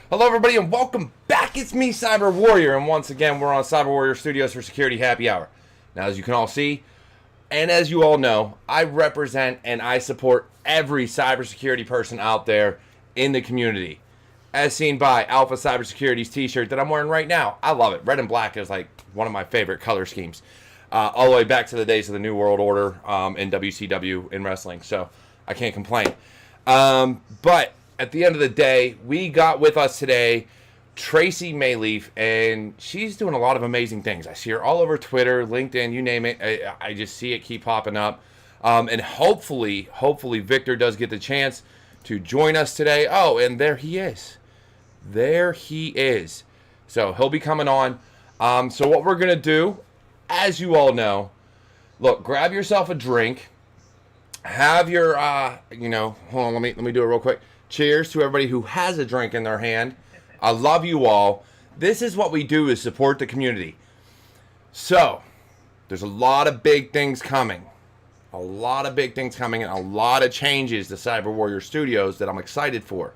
Hello, everybody, and welcome back. It's me, Cyber Warrior, and once again, we're on CyberWarriorStudios for Security Happy Hour. Now, as you can all see, and as you all know, I represent and I support every cybersecurity person out there in the community, as seen by Alpha Cybersecurity's t-shirt that I'm wearing right now. I love it. Red and black is like one of my favorite color schemes, all the way back to the days of the New World Order in WCW in wrestling, so I can't complain. But at the end of the day, we got with us today Tracy Maleeff, and she's doing a lot of amazing things. I see her all over Twitter, LinkedIn, you name it. I just see it keep popping up. And hopefully Victor does get the chance to join us today. Oh, and there he is. There he is. So he'll be coming on. So what we're going to do, as you all know, look, grab yourself a drink. Have your, hold on, let me do it real quick. Cheers to everybody who has a drink in their hand. I love you all. This is what we do, is support the community. So, there's a lot of big things coming. A lot of big things coming and a lot of changes to Cyber Warrior Studios that I'm excited for.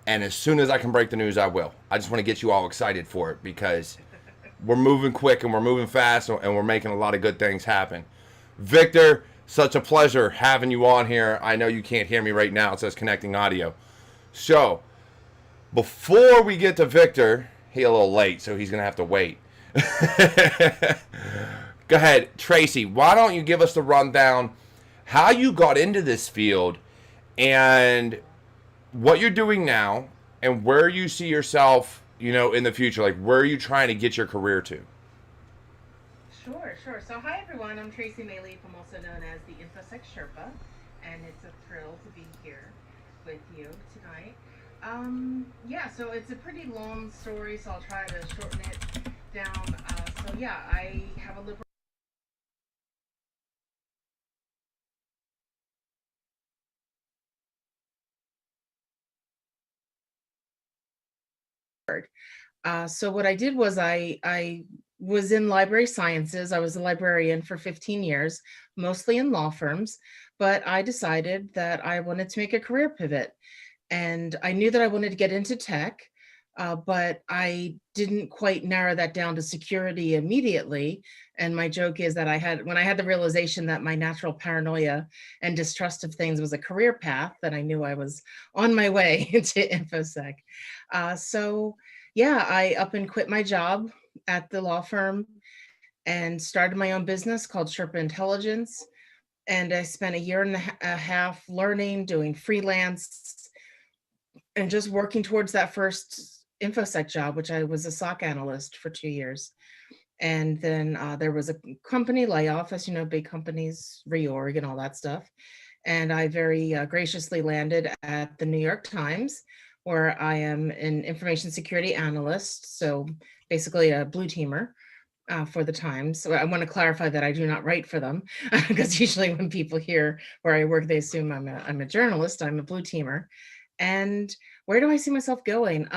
And as soon as I can break the news, I will. I just want to get you all excited for it because we're moving quick and we're moving fast and we're making a lot of good things happen. Victor, such a pleasure having you on here. I know you can't hear me right now. It says connecting audio. So, before we get to Victor, he's a little late, so he's going to have to wait. Go ahead, Tracy, why don't you give us the rundown how you got into this field and what you're doing now and where you see yourself, in the future. Like, where are you trying to get your career to? Sure. So, hi everyone. I'm Tracy Maleeff. I'm also known as the InfoSec Sherpa, and it's a thrill to be here with you tonight. So it's a pretty long story, so I'll try to shorten it down. I have a liberal. So what I did was I was in library sciences. I was a librarian for 15 years, mostly in law firms, but I decided that I wanted to make a career pivot. And I knew that I wanted to get into tech, but I didn't quite narrow that down to security immediately. And my joke is that when I had the realization that my natural paranoia and distrust of things was a career path, that I knew I was on my way into InfoSec. I up and quit my job at the law firm and started my own business called Sherpa Intelligence. And I spent a year and a half learning, doing freelance, and just working towards that first InfoSec job, which I was a SOC analyst for 2 years. And then there was a company layoff, as you know, big companies, reorg and all that stuff. And I very graciously landed at the New York Times, where I am an information security analyst. So basically a blue teamer for the Times. So I want to clarify that I do not write for them, because usually when people hear where I work, they assume I'm a journalist. I'm a blue teamer. And where do I see myself going?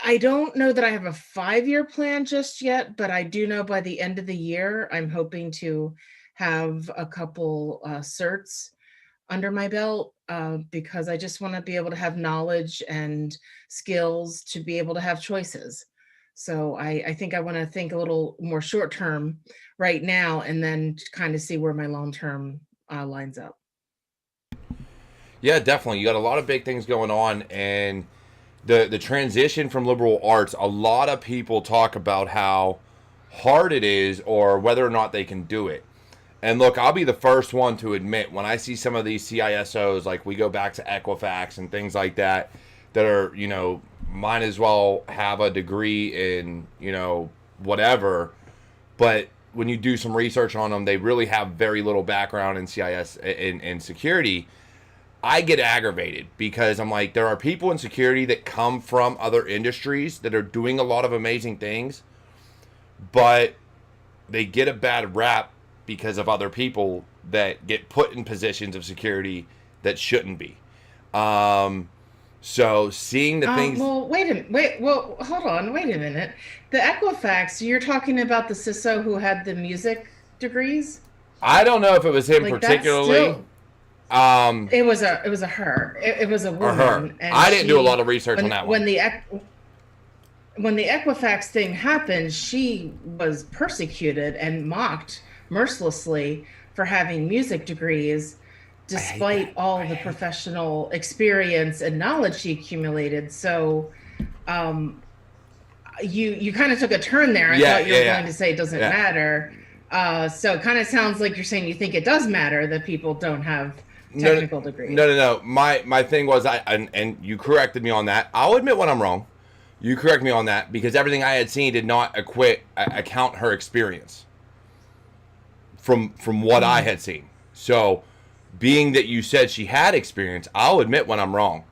I don't know that I have a 5-year plan just yet, but I do know by the end of the year, I'm hoping to have a couple certs under my belt, because I just want to be able to have knowledge and skills to be able to have choices. So I think I want to think a little more short term right now, and then kind of see where my long term lines up. Yeah, definitely. You got a lot of big things going on, and the transition from liberal arts, a lot of people talk about how hard it is or whether or not they can do it. And look, I'll be the first one to admit, when I see some of these CISOs, like we go back to Equifax and things like that, that are, might as well have a degree in, whatever. But when you do some research on them, they really have very little background in CIS, in security. I get aggravated because I'm like, there are people in security that come from other industries that are doing a lot of amazing things, but they get a bad rap because of other people that get put in positions of security that shouldn't be. So seeing the things. Well, hold on, wait a minute. The Equifax, you're talking about the CISO who had the music degrees? I don't know if it was him Like that's particularly. still It was a her. It was a or her. woman, and I didn't do a lot she of research on that one. When the Equifax thing happened, she was persecuted and mocked mercilessly for having music degrees, I hate that. despite all the professional experience and knowledge she accumulated. So, um, you kind of took a turn there. I Yeah, thought you yeah, were yeah, going to say it doesn't yeah. matter. So it kind of sounds like you're saying you think it does matter that people don't have No, technical degrees. no, no, no. My thing was and you corrected me on that. I'll admit when I'm wrong. You correct me on that because everything I had seen did not account her experience from what I Mm. had seen. So, being that you said she had experience, I'll admit when I'm wrong.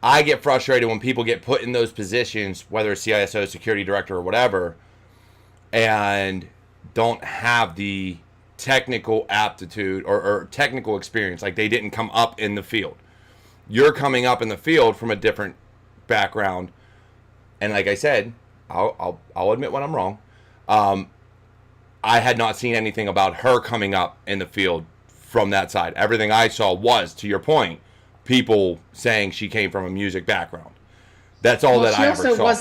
I get frustrated when people get put in those positions, whether it's CISO, security director, or whatever, and don't have the technical aptitude or technical experience. Like they didn't come up in the field. You're coming up in the field from a different background, and like I said, I'll admit when I'm wrong. Um, I had not seen anything about her coming up in the field from that side. Everything I saw was, to your point, people saying she came from a music background. That's all Well, that I ever saw.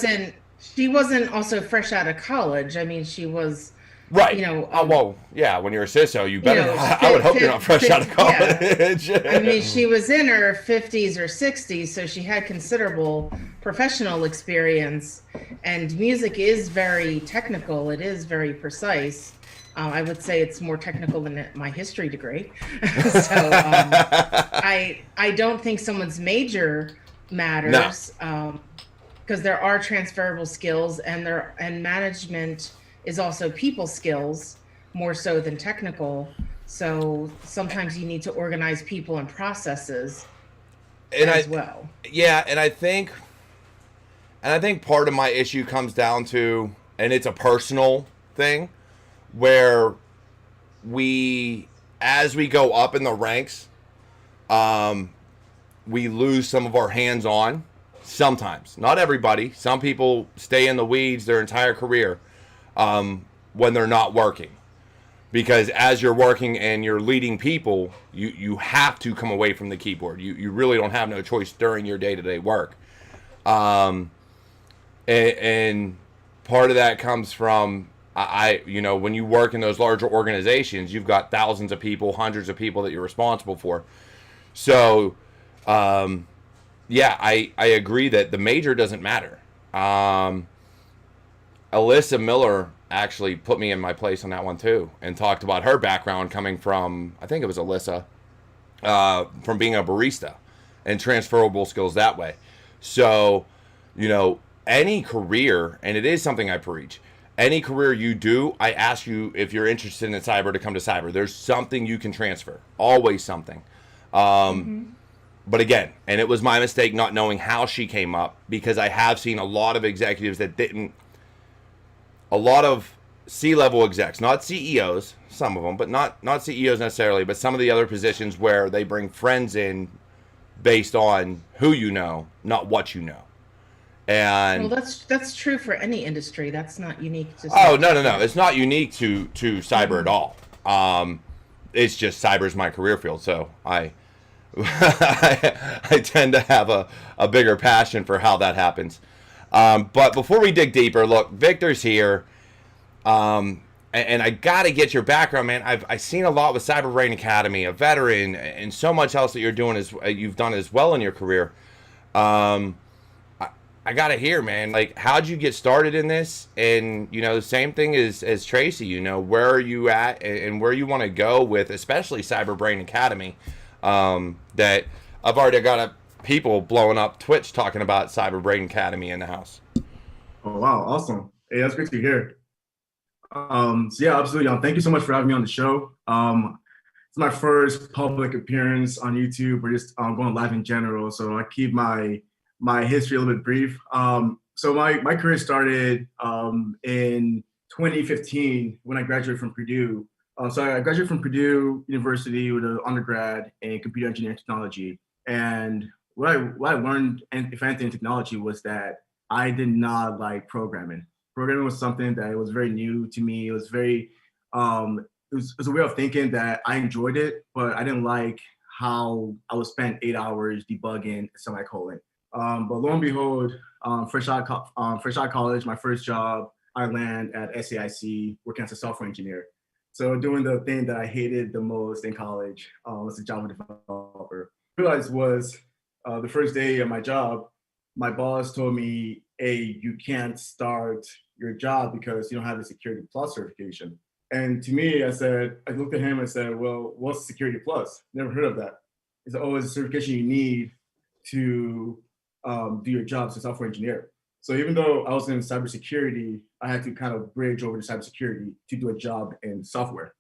she wasn't also fresh out of college. I mean, she was, Right. you know, Oh well, yeah. When you're a CISO, you better. I would fit, hope you're not fit, fresh out fit, of yeah. college. I mean, she was in her 50s or 60s, so she had considerable professional experience. And music is very technical, it is very precise. I would say it's more technical than my history degree. So I don't think someone's major No. matters, because there are transferable skills, and management is also people skills more so than technical. So sometimes you need to organize people and processes And as well. yeah, and I think part of my issue comes down to, and it's a personal thing, where we, as we go up in the ranks, um, we lose some of our hands-on. Sometimes, not everybody. Some people stay in the weeds their entire career when they're not working, because as you're working and you're leading people, you have to come away from the keyboard. You really don't have no choice during your day-to-day work. Um, and part of that comes from when you work in those larger organizations, you've got thousands of people, hundreds of people that you're responsible for. So, yeah, I agree that the major doesn't matter. Alyssa Miller actually put me in my place on that one too, and talked about her background coming from, I think it was Alyssa, from being a barista and transferable skills that way. So, any career, and it is something I preach, any career you do, I ask you if you're interested in cyber to come to cyber. There's something you can transfer, always something. Mm-hmm. But again, and it was my mistake not knowing how she came up, because I have seen a lot of executives that didn't, a lot of C-level execs, not CEOs, some of them, but not CEOs necessarily, but some of the other positions where they bring friends in based on who you know, not what you know. Well, And that's true for any industry. That's not unique to oh, no, no, no, cybersecurity. it's not unique to cyber at Mm-hmm. all. It's just cyber's my career field, so I tend to have a bigger passion for how that happens. But before we dig deeper, look, Victor's here. And I gotta get your background, man. I've seen a lot with Cyber Brain Academy, a veteran, and so much else that you've done as well in your career. Um, I gotta hear, man. Like, how'd you get started in this? And the same thing as Tracy. Where are you at, and where you want to go with, especially Cyber Brain Academy. That I've already got people blowing up Twitch talking about Cyber Brain Academy in the house. Oh wow, awesome. Hey, that's great to hear. So yeah, absolutely. Thank you so much for having me on the show. It's my first public appearance on YouTube. We're just going live in general, so I keep my history a little bit brief. So my career started in 2015 when I graduated from Purdue. So I graduated from Purdue University with an undergrad in computer engineering technology. And what I learned, and if anything, in technology was that I did not like programming. Programming was something that was very new to me. It was very, it was a way of thinking that I enjoyed it, but I didn't like how I would spend 8 hours debugging a semicolon. But lo and behold, fresh out of college, my first job, I land at SAIC working as a software engineer. So doing the thing that I hated the most in college was a Java developer. What I realized was the first day of my job, my boss told me, hey, you can't start your job because you don't have a Security Plus certification. And to me, I looked at him and said, well, what's Security Plus? Never heard of that. He said, oh, it's a certification you need to do your job as a software engineer. So even though I was in cybersecurity, I had to kind of bridge over to cybersecurity to do a job in software.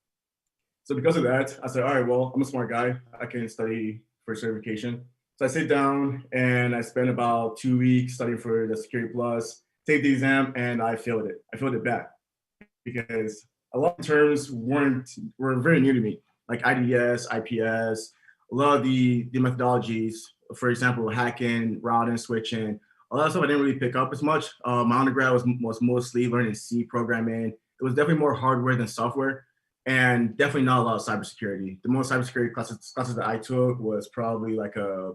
So because of that, I said, all right, well, I'm a smart guy. I can study for certification. So I sit down and I spent about 2 weeks studying for the Security Plus, take the exam, and I failed it. I failed it bad because a lot of terms were very new to me, like IDS, IPS, a lot of the methodologies, for example, hacking, routing, switching, a lot of stuff I didn't really pick up as much. My undergrad was mostly learning C programming. It was definitely more hardware than software, and definitely not a lot of cybersecurity. The most cybersecurity classes that I took was probably like a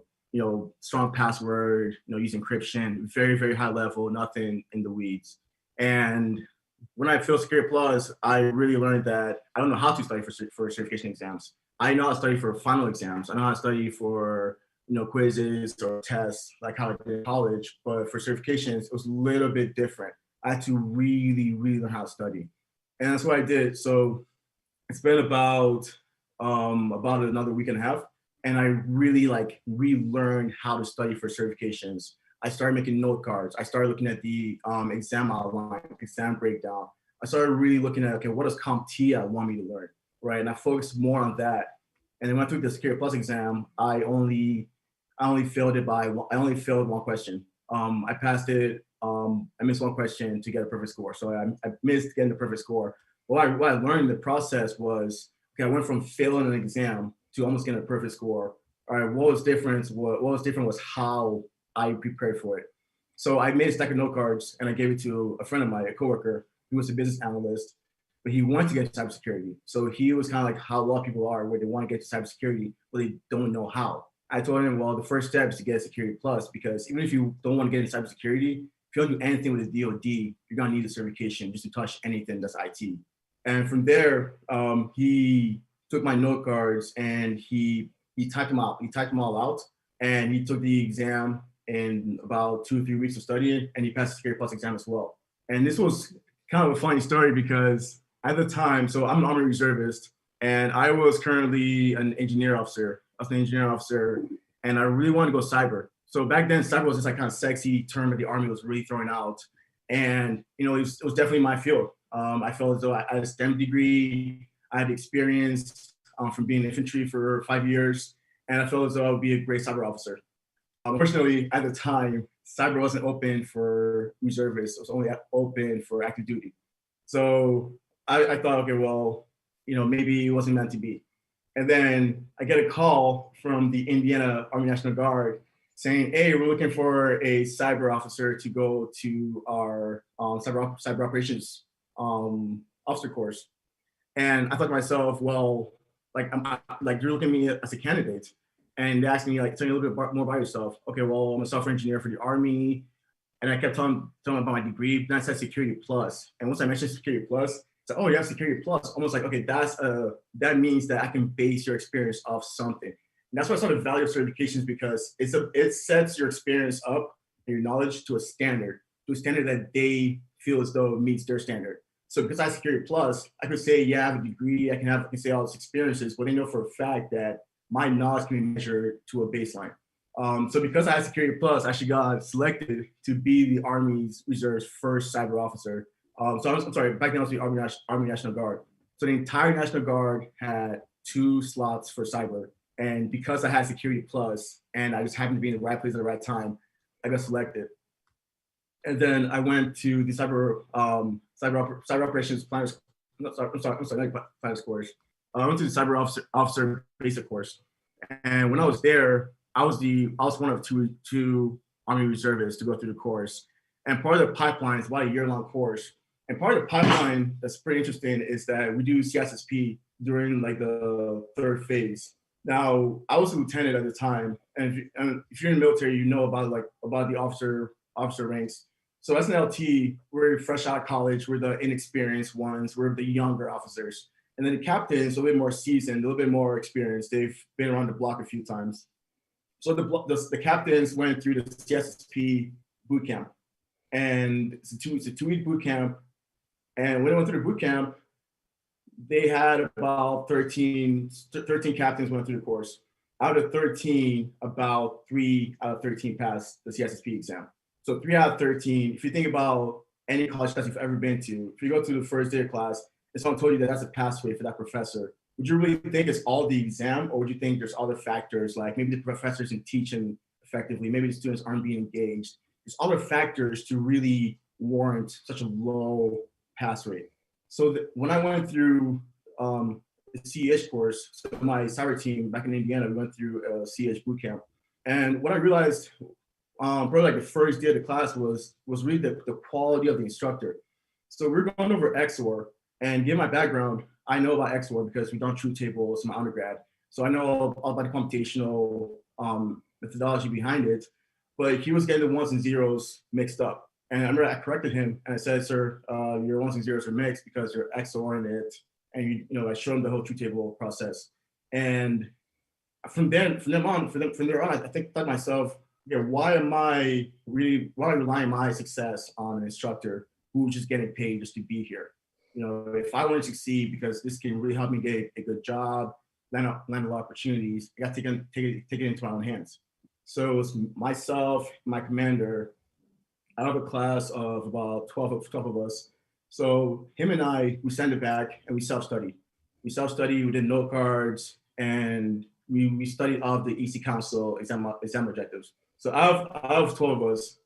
strong password, use encryption, very, very high level, nothing in the weeds. And when I failed Security Plus, I really learned that I don't know how to study for certification exams. I know how to study for final exams. I know how to study for quizzes or tests like how I did in college, but for certifications, it was a little bit different. I had to really, really learn how to study. And that's what I did. So it's been about another week and a half. And I really relearned how to study for certifications. I started making note cards. I started looking at the exam outline, exam breakdown. I started really looking at, okay, what does CompTIA want me to learn, right? And I focused more on that. And then when I took the Security Plus exam, I only failed one question. I passed it. I missed one question to get a perfect score. So I missed getting the perfect score. What I learned in the process was, okay, I went from failing an exam to almost getting a perfect score. All right, what was different was how I prepared for it. So I made a stack of note cards and I gave it to a friend of mine, a coworker, who was a business analyst, but he wanted to get into cybersecurity. So he was kind of like how a lot of people are, where they want to get to cybersecurity, but they don't know how. I told him, well, the first step is to get a Security Plus, because even if you don't want to get into cybersecurity, if you don't do anything with the DoD, you're gonna need a certification just to touch anything that's IT. And from there, he took my note cards and he typed them out. He typed them all out, and he took the exam in about 2 or 3 weeks of studying, and he passed the Security Plus exam as well. And this was kind of a funny story because at the time, so I'm an Army reservist, and I was currently an engineer officer. I was an engineer officer, and I really wanted to go cyber. So back then, cyber was this kind of sexy term that the Army was really throwing out, and it was definitely my field. I felt as though I had a STEM degree, I had experience from being in infantry for 5 years, and I felt as though I would be a great cyber officer. Unfortunately, at the time, cyber wasn't open for reservists. It was only open for active duty. So I thought, okay, well, maybe it wasn't meant to be. And then I get a call from the Indiana Army National Guard saying, hey, we're looking for a cyber officer to go to our cyber operations officer course. And I thought to myself, well, you're looking at me as a candidate. And they asked me, tell me a little bit more about yourself. Okay, well, I'm a software engineer for the Army. And I kept telling them about my degree. Then I said Security Plus. And once I mentioned Security Plus, I said, oh, you have Security Plus. Almost like, okay, that means that I can base your experience off something. And that's why I started value certifications, because it sets your experience up and your knowledge to a standard that they feel as though it meets their standard. So because I have Security Plus, I could say, yeah, I have a degree. I can say all these experiences, but they know for a fact that my knowledge can be measured to a baseline. So because I had Security Plus, I actually got selected to be the Army's Reserve's first cyber officer. I'm sorry, back then I was the Army National Guard. So the entire National Guard had 2 slots for cyber. And because I had Security Plus and I just happened to be in the right place at the right time, I got selected. And then I went to the cyber operations planners. Planners course. I went to the cyber officer basic course. And when I was there, I was one of two Army reservists to go through the course. And part of the pipeline is about a year-long course. And part of the pipeline that's pretty interesting is that we do CSSP during the 3rd phase. Now, I was a lieutenant at the time, and if you're in the military, you know about the officer ranks. So as an LT, we're fresh out of college, we're the inexperienced ones, we're the younger officers. And then the captains, a little bit more seasoned, a little bit more experienced. They've been around the block a few times. So the captains went through the CSSP boot camp, and it's a 2-week boot camp. And when they went through the boot camp, they had about 13 captains went through the course. Out of 13, about 3 out of 13 passed the CSSP exam. So 3 out of 13, if you think about any college class you've ever been to, if you go to the first day of class and someone told you that that's a pass rate for that professor, would you really think it's all the exam, or would you think there's other factors, like maybe the professor isn't teaching effectively, maybe the students aren't being engaged? There's other factors to really warrant such a low pass rate. So when I went through the CEH course, so my cyber team back in Indiana, we went through a CEH boot camp. And what I realized probably like the first day of the class was really the quality of the instructor. So we're going over XOR, and given my background, I know about XOR because we've done truth tables in my undergrad. So I know all about the computational methodology behind it, but he was getting the ones and zeros mixed up. And I remember I corrected him and I said, sir, your ones and zeros are mixed because you're XORing it. And I showed him the whole truth table process. And from there on, I thought to myself, why am I relying my success on an instructor who's just getting paid just to be here? If I want to succeed, because this can really help me get a good job, land a lot of opportunities, I got to take it into my own hands. So it was myself, my commander, out of a class of about 12 of us. So him and I, we sent it back and we self-studied. We did note cards, and we studied all of the EC Council exam objectives. So out of 12 of us,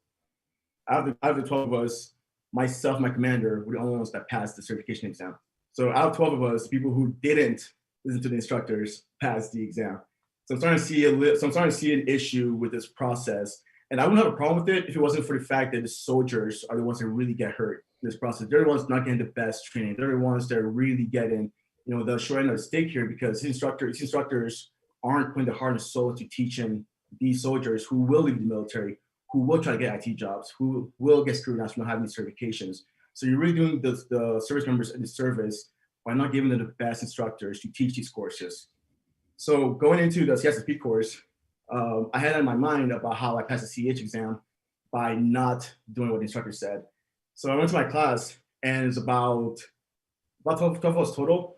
out of the 12 of us, myself, my commander, were the only ones that passed the certification exam. So out of 12 of us, people who didn't listen to the instructors passed the exam. So I'm starting to see an issue with this process. And I wouldn't have a problem with it if it wasn't for the fact that the soldiers are the ones that really get hurt in this process. They're the ones not getting the best training. They're the ones that are really getting, the short end of the stick here, because these instructors aren't putting the heart and soul into teaching these soldiers who will leave the military, who will try to get IT jobs, who will get scrutinized from not having these certifications. So you're really doing the service members a disservice by not giving them the best instructors to teach these courses. So going into the CSSP course, I had in my mind about how I passed the CH exam by not doing what the instructor said. So I went to my class, and it's about 12 of us total.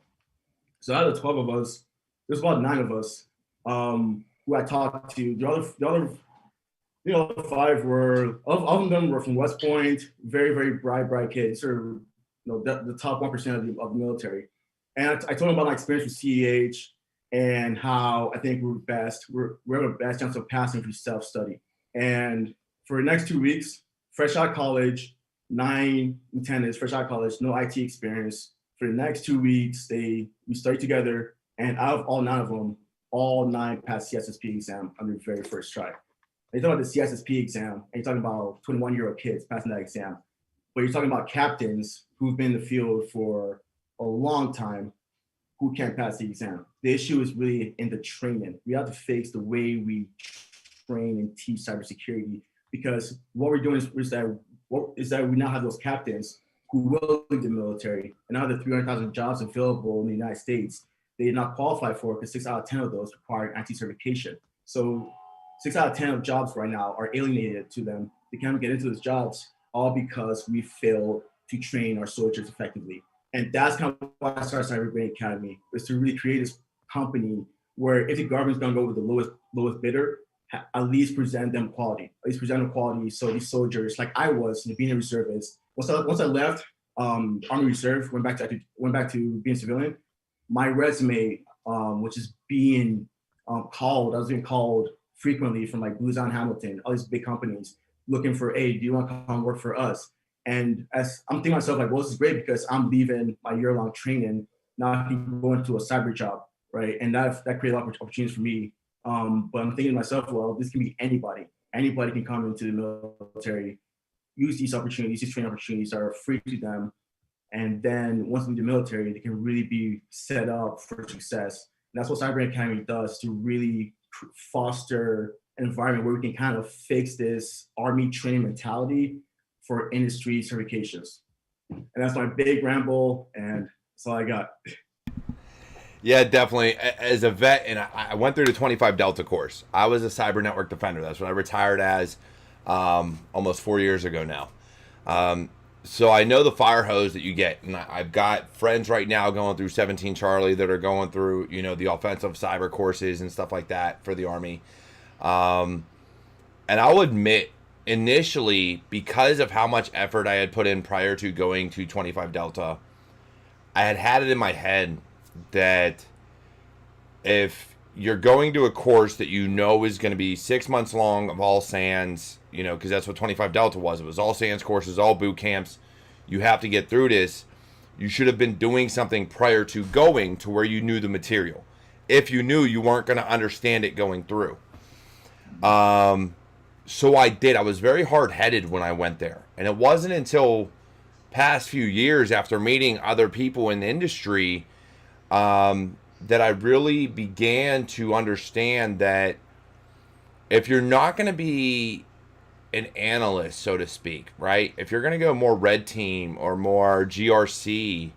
So out of the 12 of us, there's about 9 of us who I talked to. The other 5 were, all of them were from West Point, very, very bright kids, sort of, the top 1% of the military. And I told them about my experience with CEH and how I think we're the best chance of passing through self-study. And for the next 2 weeks, fresh out of college, 9 lieutenants, fresh out of college, no IT experience. For the next 2 weeks, we studied together, and out of all 9 of them, all 9 passed CSSP exam on their very first try. You're talking about the CSSP exam, and you're talking about 21-year-old kids passing that exam. But you're talking about captains who've been in the field for a long time who can't pass the exam. The issue is really in the training. We have to fix the way we train and teach cybersecurity, because what we're doing is that we now have those captains who will leave the military, and out of the 300,000 jobs available in the United States, they did not qualify for it because 6 out of 10 of those require anti-certification. So 6 out of 10 of jobs right now are alienated to them. They can't get into those jobs, all because we failed to train our soldiers effectively. And that's kind of why I started Cyber Brain Academy, is to really create this company where if the government's gonna go with the lowest bidder, at least present them quality. So these soldiers, like I was, being a reservist, once I left Army Reserve, went back to being civilian, my resume, which is being called, I was being called frequently from like Booz Allen Hamilton, all these big companies looking for, hey, do you want to come work for us? And as I'm thinking to myself, like, well, this is great because I'm leaving my year-long training, now I can go into a cyber job, right? And that created a lot of opportunities for me. But I'm thinking to myself, well, this can be anybody. Anybody can come into the military, use these opportunities, these training opportunities that are free to them. And then once they leave the military, they can really be set up for success. that's what Cyber Academy does, to really foster an environment where we can kind of fix this Army training mentality for industry certifications. And that's my big ramble, and that's all I got. Yeah, definitely. As a vet, and I went through the 25 Delta course. I was a cyber network defender. That's what I retired as almost 4 years ago now. So I know the fire hose that you get, and I've got friends right now going through 17 Charlie that are going through, you know, the offensive cyber courses and stuff like that for the Army. And I'll admit, initially, because of how much effort I had put in prior to going to 25 Delta, I had it in my head that if you're going to a course that you know is going to be 6 months long of all SANS, you know, because that's what 25 Delta was. It was all SANS courses, all boot camps. You have to get through this. You should have been doing something prior to going to where you knew the material. If you knew, you weren't going to understand it going through. So I did. I was very hard-headed when I went there. And it wasn't until past few years after meeting other people in the industry that I really began to understand that if you're not going to be an analyst, so to speak, right? If you're going to go more red team or more GRC,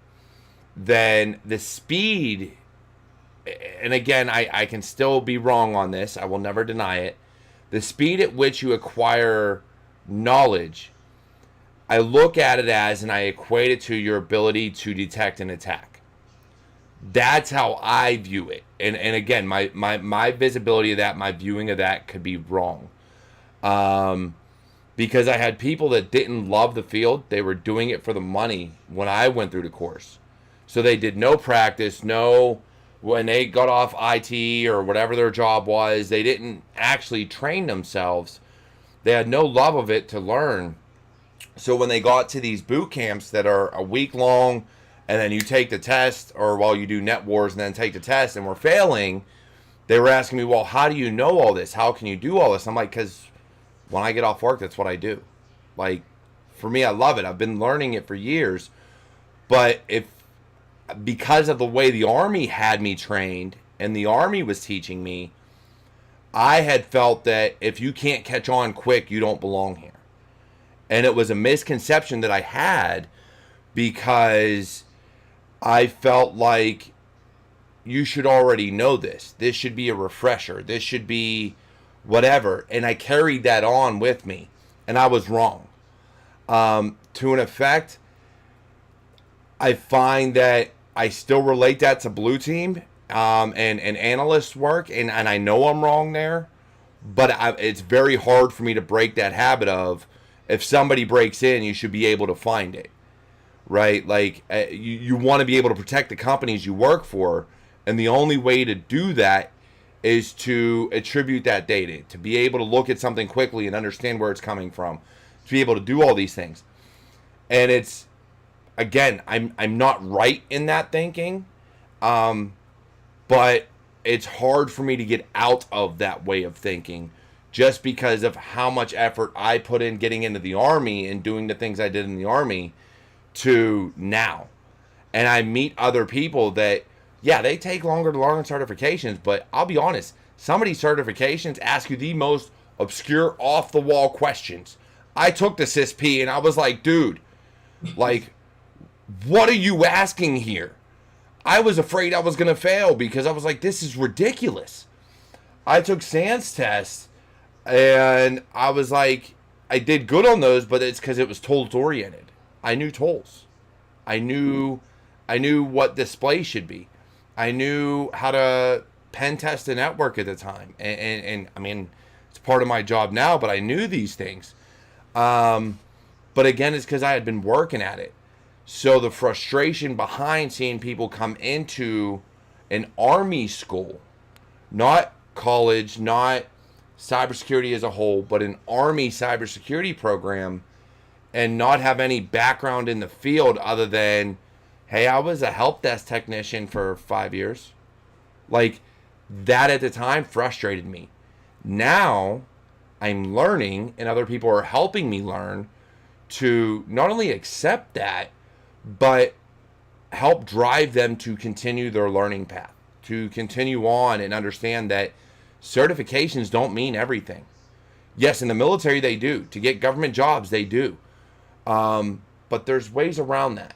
then the speed, and again, I can still be wrong on this. I will never deny it. The speed at which you acquire knowledge, I look at it as, and I equate it to your ability to detect and attack. That's how I view it. And again, my visibility of that, my viewing of that could be wrong. Because I had people that didn't love the field. They were doing it for the money when I went through the course. So they did no practice, when they got off IT or whatever their job was, they didn't actually train themselves. They had no love of it to learn. So when they got to these boot camps that are a week long, and then you take the test, or while you do net wars and then take the test, and we're failing, they were asking me, well, how do you know all this? How can you do all this? I'm like, because when I get off work, that's what I do. Like, for me, I love it. I've been learning it for years. But because of the way the Army had me trained and the Army was teaching me, I had felt that if you can't catch on quick, you don't belong here. And it was a misconception that I had, because I felt like you should already know this. This should be a refresher. This should be whatever. And I carried that on with me, and I was wrong. To an effect, I find that I still relate that to blue team and analyst work, and I know I'm wrong there, but it's very hard for me to break that habit of, if somebody breaks in, you should be able to find it, right? Like, you want to be able to protect the companies you work for, and the only way to do that is to attribute that data, to be able to look at something quickly and understand where it's coming from, to be able to do all these things. And it's, again, I'm not right in that thinking, but it's hard for me to get out of that way of thinking, just because of how much effort I put in getting into the Army and doing the things I did in the Army to now. And I meet other people that, yeah, they take longer to learn certifications, but I'll be honest, some of these certifications ask you the most obscure, off-the-wall questions. I took the CISP and I was like, dude, like, what are you asking here? I was afraid I was going to fail, because I was like, this is ridiculous. I took SANS tests, and I was like, I did good on those, but it's because it was tools oriented. I knew tools. I knew what display should be. I knew how to pen test a network at the time. And I mean, it's part of my job now, but I knew these things. But again, it's because I had been working at it. So the frustration behind seeing people come into an Army school, not college, not cybersecurity as a whole, but an Army cybersecurity program, and not have any background in the field other than, hey, I was a help desk technician for 5 years. Like, that at the time frustrated me. Now I'm learning, and other people are helping me learn, to not only accept that, but help drive them to continue their learning path, to continue on and understand that certifications don't mean everything. Yes, in the military they do. To get government jobs, they do. But there's ways around that.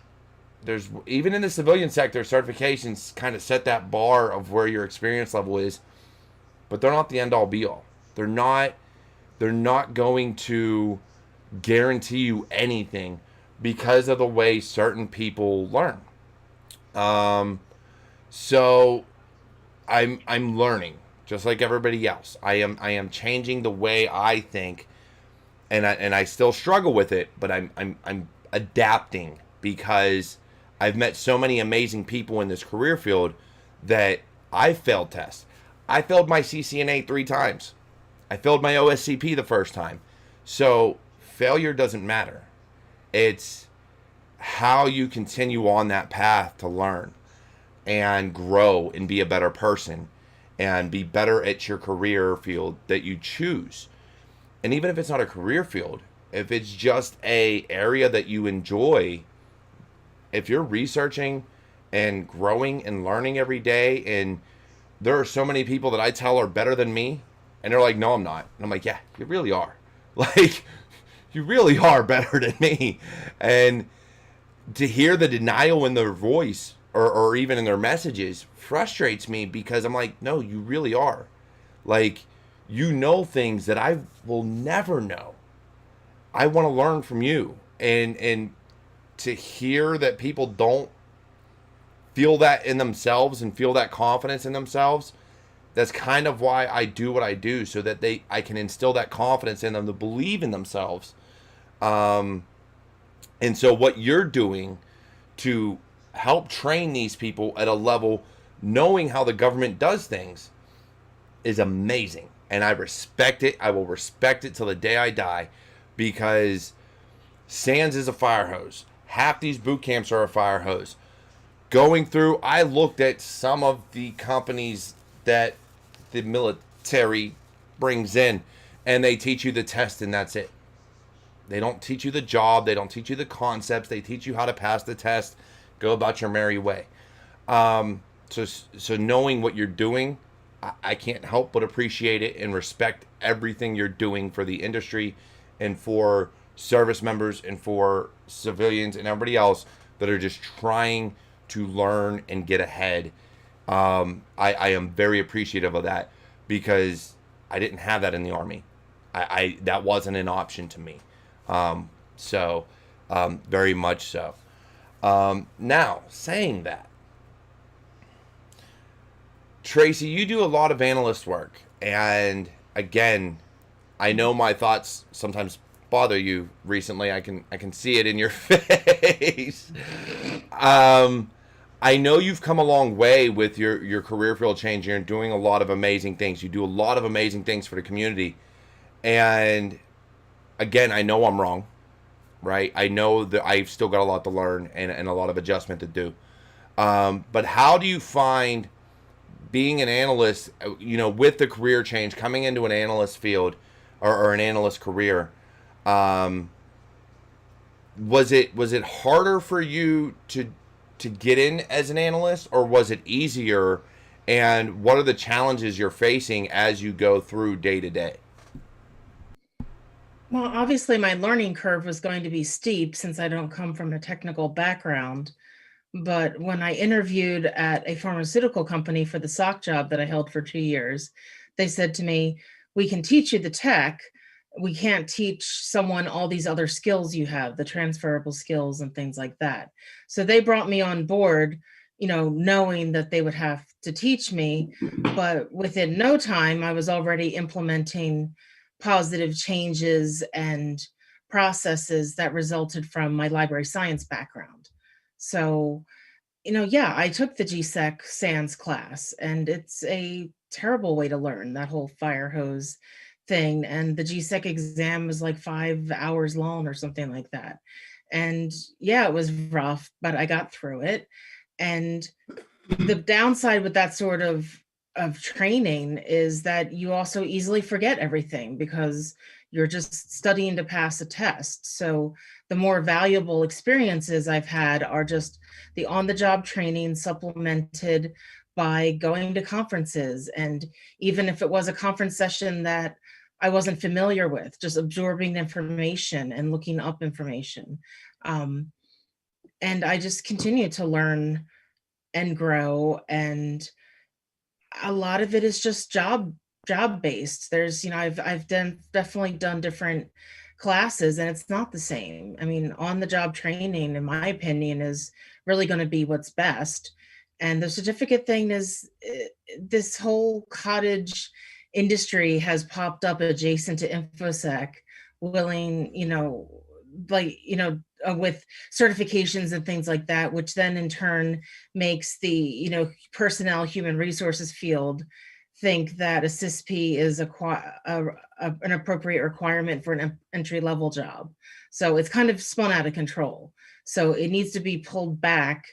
There's even in the civilian sector, certifications kind of set that bar of where your experience level is, but they're not the end all be all. They're not going to guarantee you anything because of the way certain people learn. So I'm learning just like everybody else. I am changing the way I think, and I still struggle with it, but I'm adapting because I've met so many amazing people in this career field that I failed tests. I failed my CCNA 3 times. I failed my OSCP the first time. So failure doesn't matter. It's how you continue on that path to learn and grow and be a better person and be better at your career field that you choose. And even if it's not a career field, if it's just a area that you enjoy, if you're researching and growing and learning every day, and there are so many people that I tell are better than me, and they're like, no, I'm not. And I'm like, yeah, you really are. Like, you really are better than me. And to hear the denial in their voice or even in their messages frustrates me because I'm like, no, you really are. Like, you know things that I will never know. I want to learn from you. And to hear that people don't feel that in themselves and feel that confidence in themselves, that's kind of why I do what I do, so that I can instill that confidence in them to believe in themselves. And so what you're doing to help train these people at a level knowing how the government does things is amazing. And I respect it. I will respect it till the day I die, because SANS is a fire hose. Half these boot camps are a fire hose. Going through, I looked at some of the companies that the military brings in, and they teach you the test and that's it. They don't teach you the job. They don't teach you the concepts. They teach you how to pass the test, go about your merry way. So knowing what you're doing, I can't help but appreciate it and respect everything you're doing for the industry and for service members and for civilians and everybody else that are just trying to learn and get ahead. I am very appreciative of that, because I didn't have that in the Army. I that wasn't an option to me. Very much so. Now, saying that, Tracy, you do a lot of analyst work, and again, I know my thoughts sometimes bother you recently. I can see it in your face. I know you've come a long way with your career field change. You're doing a lot of amazing things. You do a lot of amazing things for the community. And again, I know I'm wrong, right? I know that I've still got a lot to learn and a lot of adjustment to do. But how do you find being an analyst, with the career change, coming into an analyst field or an analyst career? Was it harder for you to get in as an analyst, or was it easier? And what are the challenges you're facing as you go through day to day? Well, obviously my learning curve was going to be steep since I don't come from a technical background. But when I interviewed at a pharmaceutical company for the SOC job that I held for 2 years, they said to me, we can teach you the tech. We can't teach someone all these other skills you have, the transferable skills and things like that. So they brought me on board, knowing that they would have to teach me. But within no time, I was already implementing positive changes and processes that resulted from my library science background. So, I took the GSEC SANS class, and it's a terrible way to learn that whole fire hose thing. And the GSEC exam was like 5 hours long or something like that. And yeah, it was rough, but I got through it. And the downside with that sort of training is that you also easily forget everything because you're just studying to pass a test. So the more valuable experiences I've had are just the on-the-job training supplemented by going to conferences. And even if it was a conference session that I wasn't familiar with, just absorbing information and looking up information. And I just continue to learn and grow. And a lot of it is just job based. There's, I've definitely done different classes, and it's not the same. I mean, on the job training, in my opinion, is really going to be what's best. And the certificate thing is, this whole cottage industry has popped up adjacent to InfoSec, willing, with certifications and things like that, which then in turn makes the, personnel human resources field think that a CISP is an appropriate requirement for an entry level job. So it's kind of spun out of control. So it needs to be pulled back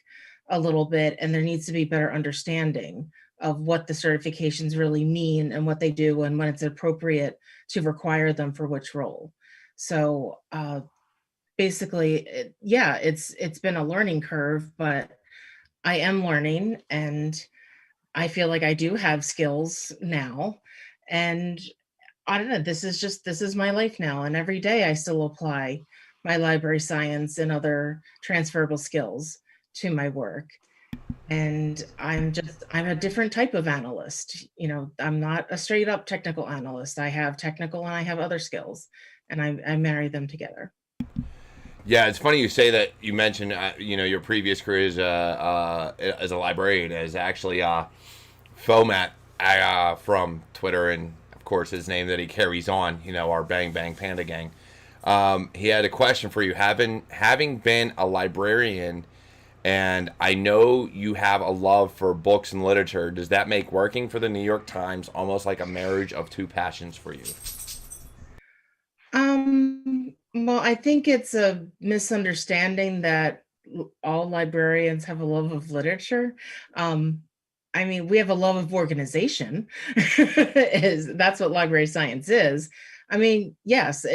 a little bit, and there needs to be better understanding of what the certifications really mean and what they do, and when it's appropriate to require them for which role. So basically, it's been a learning curve, but I am learning, and I feel like I do have skills now. And I don't know, this is my life now. And every day I still apply my library science and other transferable skills to my work. And I'm a different type of analyst. I'm not a straight up technical analyst. I have technical and I have other skills, and I marry them together. Yeah, it's funny you say that. You mentioned, your previous career as a librarian, as actually Fomat from Twitter, and of course his name that he carries on, our Bang Bang Panda gang. He had a question for you. Having been a librarian, and I know you have a love for books and literature, does that make working for the New York Times almost like a marriage of two passions for you? Well, I think it's a misunderstanding that all librarians have a love of literature. I mean, we have a love of organization. That's what library science is. I mean, yes,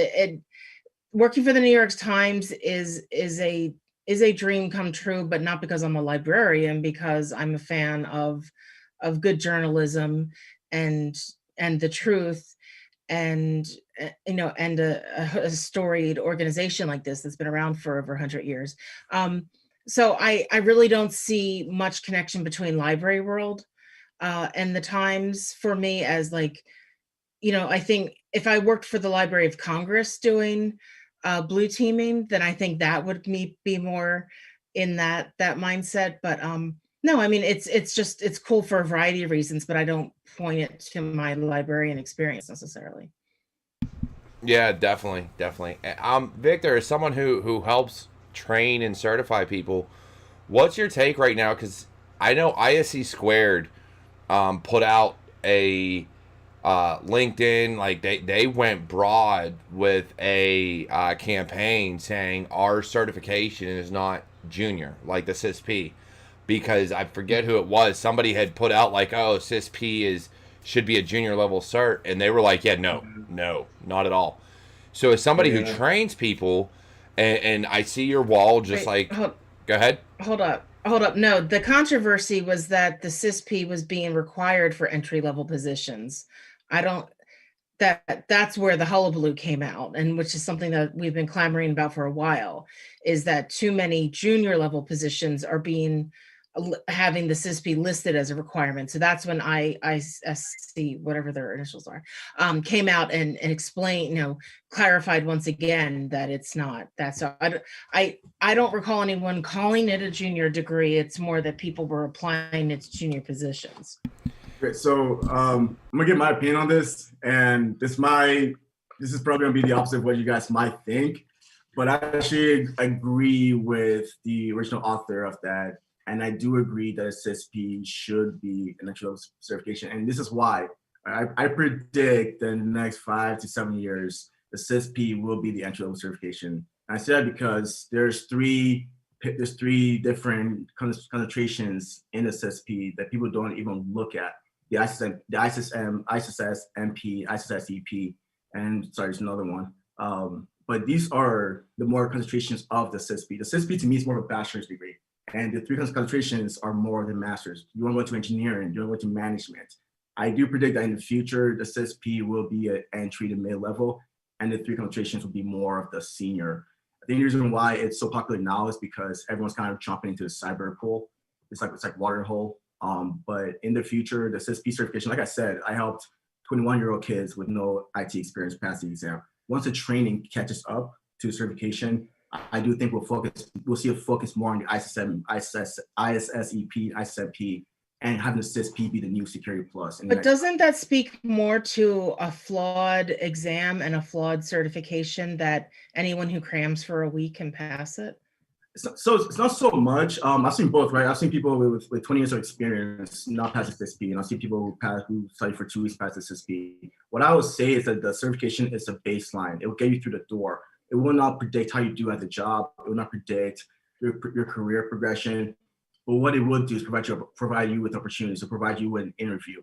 working for the New York Times is a dream come true, but not because I'm a librarian, because I'm a fan of good journalism and the truth, and and a storied organization like this that's been around for over 100 years. So I really don't see much connection between library world and the Times for me, as like, I think if I worked for the Library of Congress doing blue teaming, then I think that would be more in that mindset. But no, I mean, it's cool for a variety of reasons, but I don't point it to my librarian experience necessarily. Yeah, definitely. Victor, as someone who helps train and certify people, what's your take right now? Because I know ISC Squared put out a LinkedIn, like they went broad with a campaign saying our certification is not junior, like the CISP, because I forget who it was. Somebody had put out like, oh, CISP should be a junior level cert, and they were like, yeah, no, not at all. So as somebody who trains people, and I see your wall, just go ahead. Hold up. No, the controversy was that the CISP was being required for entry level positions. That's where the hullabaloo came out, and which is something that we've been clamoring about for a while, is that too many junior level positions are having the CISP listed as a requirement. So that's when ISC, whatever their initials are, came out and explained, clarified once again that it's not that. So I don't recall anyone calling it a junior degree. It's more that people were applying it to junior positions. Great. So I'm gonna give my opinion on this, and this is probably gonna be the opposite of what you guys might think, but I actually agree with the original author of that, and I do agree that a CISP should be an entry-level certification, and this is why. I predict that in the next 5 to 7 years, the CISP will be the entry-level certification. And I say that because there's three different concentrations in the CISP that people don't even look at. The ISSM, ISSS-MP, ISSS-EP, and sorry, there's another one. But these are the more concentrations of the CISP. The CISP to me is more of a bachelor's degree. And the three concentrations are more than masters. You want to go to engineering, you want to go to management. I do predict that in the future, the CSP will be an entry to mid-level, and the three concentrations will be more of the senior. I think the reason why it's so popular now is because everyone's kind of jumping into the cyber pool. It's like water hole. But in the future, the CSP certification, like I said, I helped 21-year-old kids with no IT experience pass the exam. Once the training catches up to certification, I do think we'll see a focus more on the ISSEP, ISSEP, and having the CSP be the new Security Plus. But doesn't that speak more to a flawed exam and a flawed certification that anyone who crams for a week can pass it? So it's not so much. I've seen both, right? I've seen people with 20 years of experience not pass the CSP, and I've seen people who study for 2 weeks pass the CSP. What I would say is that the certification is a baseline. It will get you through the door. It will not predict how you do at the job. It will not predict your career progression. But what it will do is provide you with opportunities, to provide you with an interview.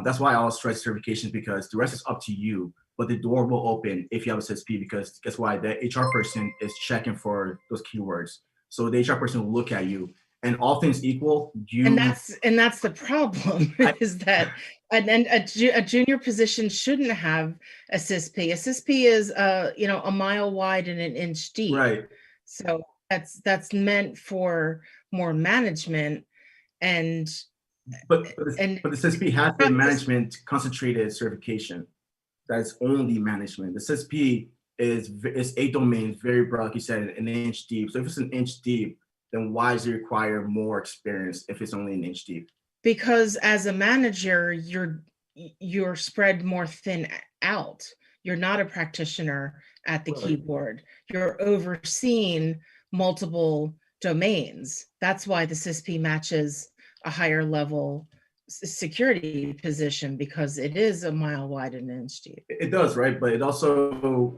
That's why I always stress certifications, because the rest is up to you. But the door will open if you have a CSP, because guess why? The HR person is checking for those keywords. So the HR person will look at you, and all things equal, and that's the problem is that a junior position shouldn't have a CSP. A CSP is a mile wide and an inch deep. Right. So that's meant for more management but the CSP has the management concentrated certification. That's only management. The CSP is 8 domains, very broad, like you said, an inch deep. So if it's an inch deep, then why does it require more experience if it's only an inch deep? Because as a manager, you're spread more thin out. You're not a practitioner at the keyboard. You're overseeing multiple domains. That's why the CSP matches a higher level security position, because it is a mile wide and an inch deep. It does, right? But it also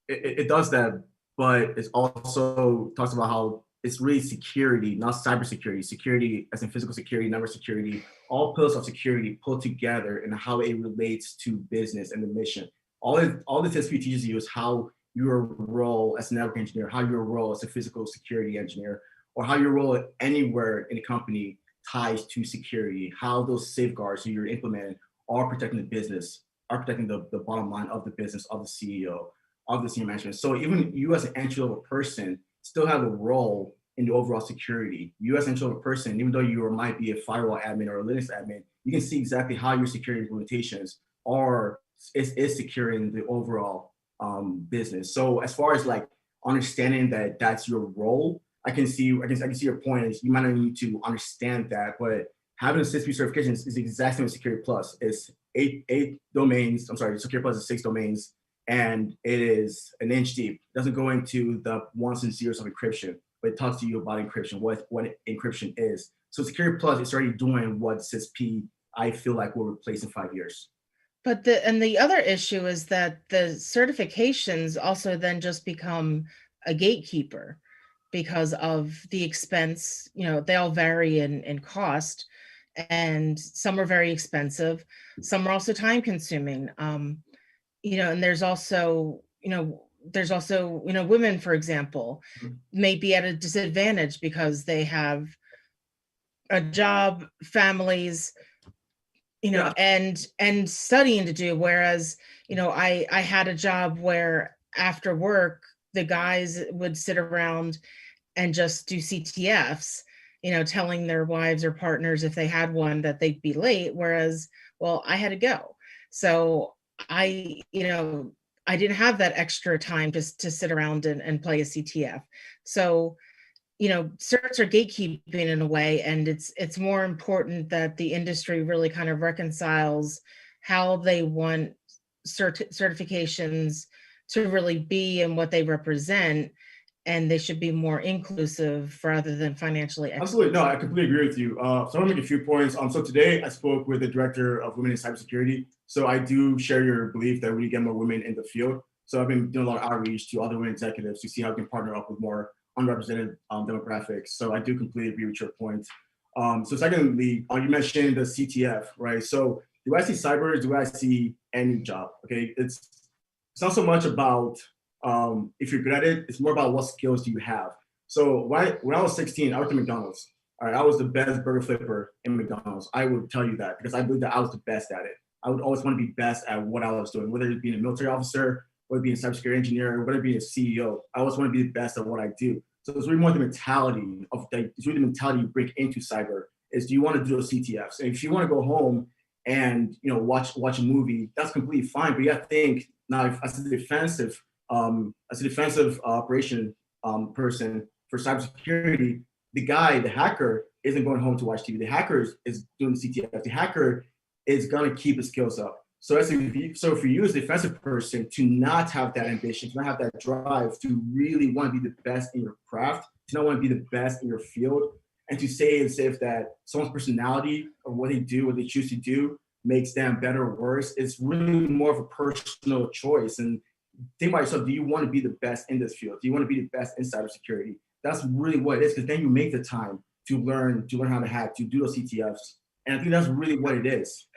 it does that, but it also talks about how it's really security, not cybersecurity. Security as in physical security, network security, all pillars of security put together, and how it relates to business and the mission. All the CSP teaches you is how your role as a network engineer, how your role as a physical security engineer, or how your role anywhere in a company ties to security, how those safeguards that you're implementing are protecting the business, are protecting the bottom line of the business, of the CEO, of the senior management. So even you as an entry-level person still have a role in the overall security. You as an entry-level person, even though you might be a firewall admin or a Linux admin, you can see exactly how your security implementations is securing the overall business. So as far as like understanding that that's your role, I can see your point. Is you might not need to understand that, but having a CSP certification is the exact same as Security Plus. It's eight domains. I'm sorry, Security Plus is 6 domains, and it is an inch deep. It doesn't go into the ones and zeros of encryption, but it talks to you about encryption, what encryption is. So Security Plus is already doing what CSP I feel like will replace in 5 years. But the other issue is that the certifications also then just become a gatekeeper because of the expense. They all vary in cost, and some are very expensive. Some are also time consuming. And there's also women, for example, may be at a disadvantage because they have a job, families, and studying to do. Whereas, I had a job where after work, the guys would sit around and just do CTFs, telling their wives or partners, if they had one, that they'd be late. Whereas, well, I had to go. So I didn't have that extra time just to sit around and play a CTF. So, certs are gatekeeping in a way, and it's more important that the industry really kind of reconciles how they want certifications to really be and what they represent, and they should be more inclusive rather than financially expensive. Absolutely. No, I completely agree with you. So I want to make a few points. So today I spoke with the director of Women in Cybersecurity. So I do share your belief that we need to get more women in the field. So I've been doing a lot of outreach to other women executives to see how we can partner up with more unrepresented demographics. So I do completely agree with your point. So secondly, you mentioned the CTF, right? So do I see cyber? Do I see any job? Okay, it's not so much about if you're good at it. It's more about what skills do you have. So when I was 16, I worked at McDonald's. All right, I was the best burger flipper in McDonald's. I would tell you that because I believe that I was the best at it. I would always want to be best at what I was doing, whether it be a military officer, whether it be a cybersecurity engineer, whether it be a CEO. I always want to be the best at what I do. So it's really more the mentality of it's really the mentality you bring into cyber. Is do you want to do those CTFs? And if you want to go home and watch a movie, that's completely fine. But you have to think now as a defensive operation person for cybersecurity, the hacker isn't going home to watch TV. The hacker is doing the CTF. The hacker is going to keep his skills up. So for you as a defensive person to not have that ambition, to not have that drive, to really want to be the best in your craft, to not want to be the best in your field, and to say as if that someone's personality or what they do, what they choose to do, makes them better or worse, it's really more of a personal choice. And think about yourself, do you want to be the best in this field? Do you want to be the best in cybersecurity? That's really what it is, because then you make the time to learn how to hack, to do those CTFs. And I think that's really what it is.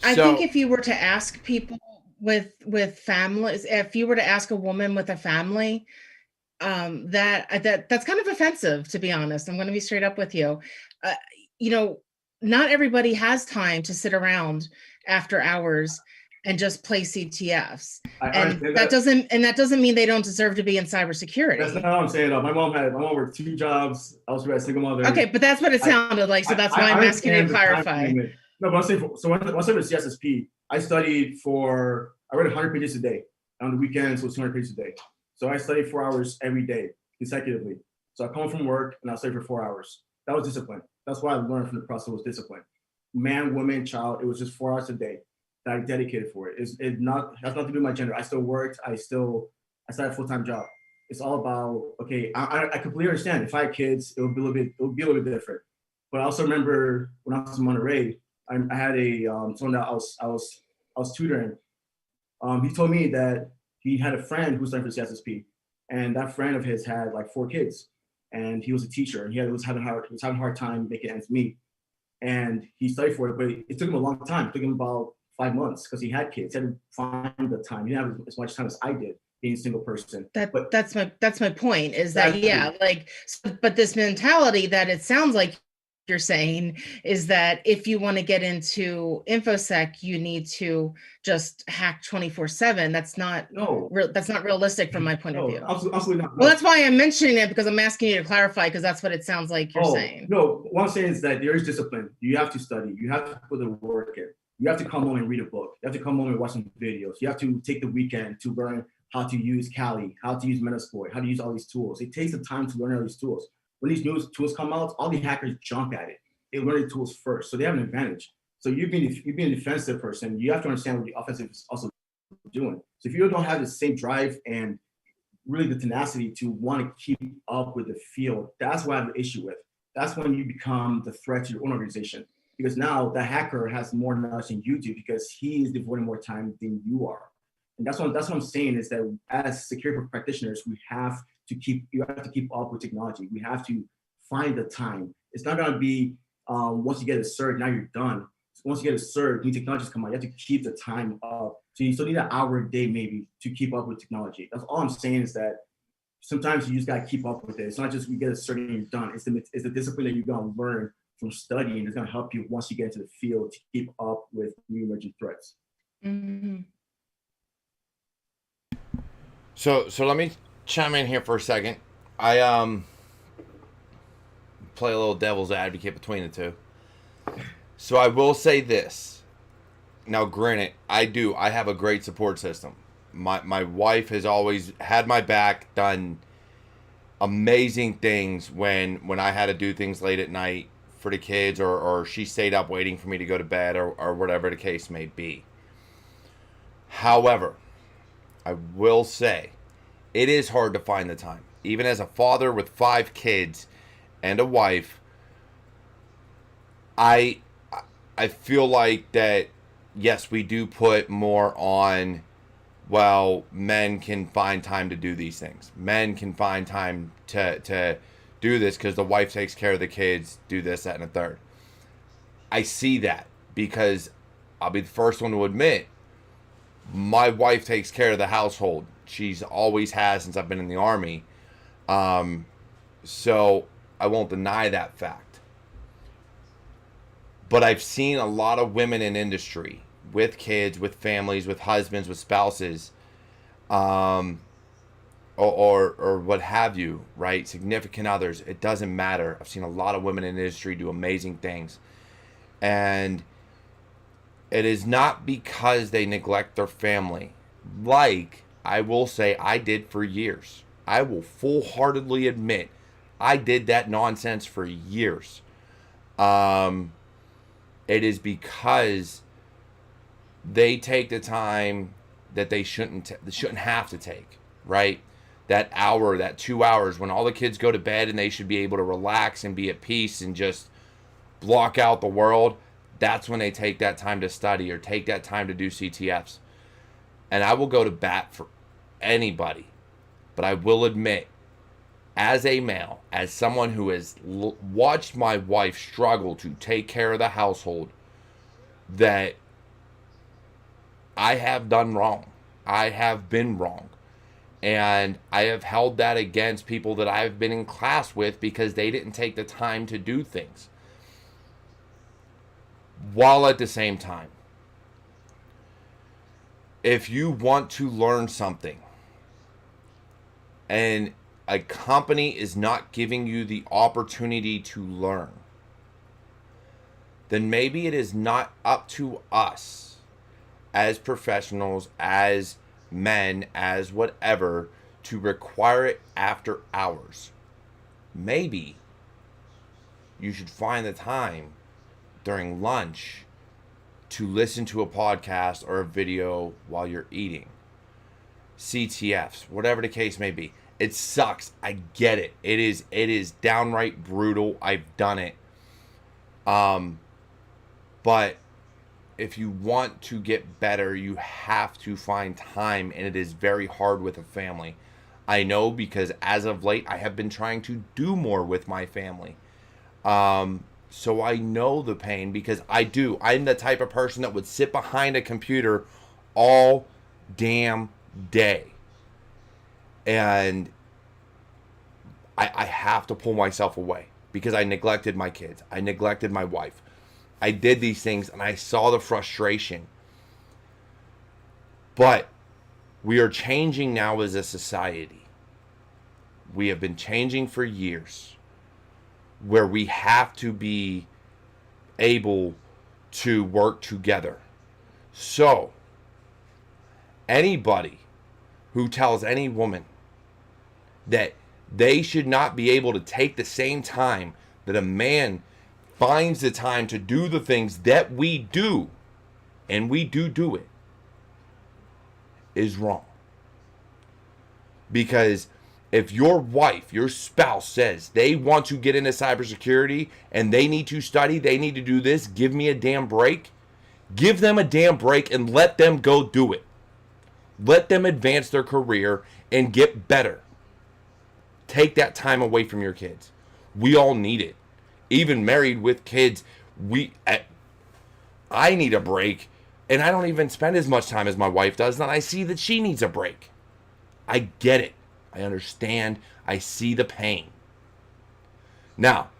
I think if you were to ask people with families, if you were to ask a woman with a family, that's kind of offensive, to be honest. I'm going to be straight up with you. Not everybody has time to sit around after hours and just play CTFs. That doesn't mean they don't deserve to be in cybersecurity. That's not what I'm saying. My mom worked 2 jobs. I was a single mother. Okay, but that's what it sounded like. So that's why I'm asking you to clarify. No, but I'm saying, so when I started with CSSP, I read 100 pages a day. On the weekends, it was 200 pages a day. So I studied 4 hours every day consecutively. So I come home from work and I study for 4 hours. That was discipline. That's what I learned from the process was discipline. Man, woman, child, it was just 4 hours a day that I dedicated for it. Has nothing to do with my gender. I still worked. I started a full-time job. It's all about, okay, I completely understand. If I had kids, it would be a little bit different. But I also remember when I was in Monterey, I had someone that I was tutoring. He told me that he had a friend who was studying for CSSP, and that friend of his had like 4 kids, and he was a teacher, and he was having a hard time making ends meet, and he studied for it, but it took him a long time. It took him about 5 months because he had kids. He had to find the time. He didn't have as much time as I did being a single person. That's my point. Is that but this mentality that it sounds like you're saying is that if you want to get into InfoSec, you need to just hack 24/7. That's not realistic from my point of view. Absolutely not. Well, that's why I'm mentioning it, because I'm asking you to clarify, because that's what it sounds like you're saying. No, what I'm saying is that there is discipline. You have to study. You have to put the work in. You have to come home and read a book. You have to come home and watch some videos. You have to take the weekend to learn how to use Kali, how to use Metasploit, how to use all these tools. It takes the time to learn all these tools. When these new tools come out, all the hackers jump at it. They learn the tools first, so they have an advantage. So you being a defensive person, you have to understand what the offensive is also doing. So if you don't have the same drive and really the tenacity to want to keep up with the field, that's what I have an issue with. That's when you become the threat to your own organization. Because now the hacker has more knowledge than you do because he is devoting more time than you are. And that's what I'm saying is that as security practitioners, you have to keep up with technology. We have to find the time. It's not going to be once you get a cert, now you're done. Once you get a cert, new technologies come out. You have to keep the time up. So you still need an hour a day maybe to keep up with technology. That's all I'm saying is that sometimes you just got to keep up with it. It's not just you get a cert and you're done. It's the discipline that you're going to learn from studying. It's going to help you once you get into the field to keep up with new emerging threats. Mm-hmm. So let me chime in here for a second. I play a little devil's advocate between the two. So I will say this. Now, granted, I have a great support system. My wife has always had my back, done amazing things when I had to do things late at night for the kids, or she stayed up waiting for me to go to bed, or whatever the case may be. However, I will say it is hard to find the time. Even as a father with 5 kids and a wife, I feel like that, yes, we do put more on, well, men can find time to do these things. Men can find time to do this because the wife takes care of the kids, do this, that, and a third. I see that because I'll be the first one to admit, my wife takes care of the household. She's always has since I've been in the Army. So I won't deny that fact. But I've seen a lot of women in industry with kids, with families, with husbands, with spouses, or what have you, right? Significant others. It doesn't matter. I've seen a lot of women in industry do amazing things. And it is not because they neglect their family. Like I will say I did for years. I will full-heartedly admit I did that nonsense for years. It is because they take the time that they shouldn't have to take, right? That hour, that 2 hours when all the kids go to bed and they should be able to relax and be at peace and just block out the world. That's when they take that time to study or take that time to do CTFs. And I will go to bat for anybody. But I will admit, as a male, as someone who has watched my wife struggle to take care of the household, that I have done wrong. I have been wrong. And I have held that against people that I've been in class with because they didn't take the time to do things. While at the same time, if you want to learn something and a company is not giving you the opportunity to learn, then maybe it is not up to us as professionals, as men, as whatever, to require it after hours. Maybe you should find the time during lunch to listen to a podcast or a video while you're eating. CTFs, whatever the case may be. It sucks. I get it. It is downright brutal. I've done it. But if you want to get better, you have to find time, and it is very hard with a family. I know, because as of late, I have been trying to do more with my family. So I know the pain, because I'm the type of person that would sit behind a computer all damn day. And I have to pull myself away because I neglected my kids. I neglected my wife. I did these things and I saw the frustration. But we are changing now as a society. We have been changing for years, where we have to be able to work together. So, anybody who tells any woman that they should not be able to take the same time that a man finds the time to do the things that we do, and we do it, is wrong. Because if your wife, your spouse says they want to get into cybersecurity and they need to study, they need to do this, give me a damn break. Give them a damn break and let them go do it. Let them advance their career and get better. Take that time away from your kids. We all need it. Even married with kids, I need a break, and I don't even spend as much time as my wife does, and I see that she needs a break. I get it. I understand. I see the pain. Now,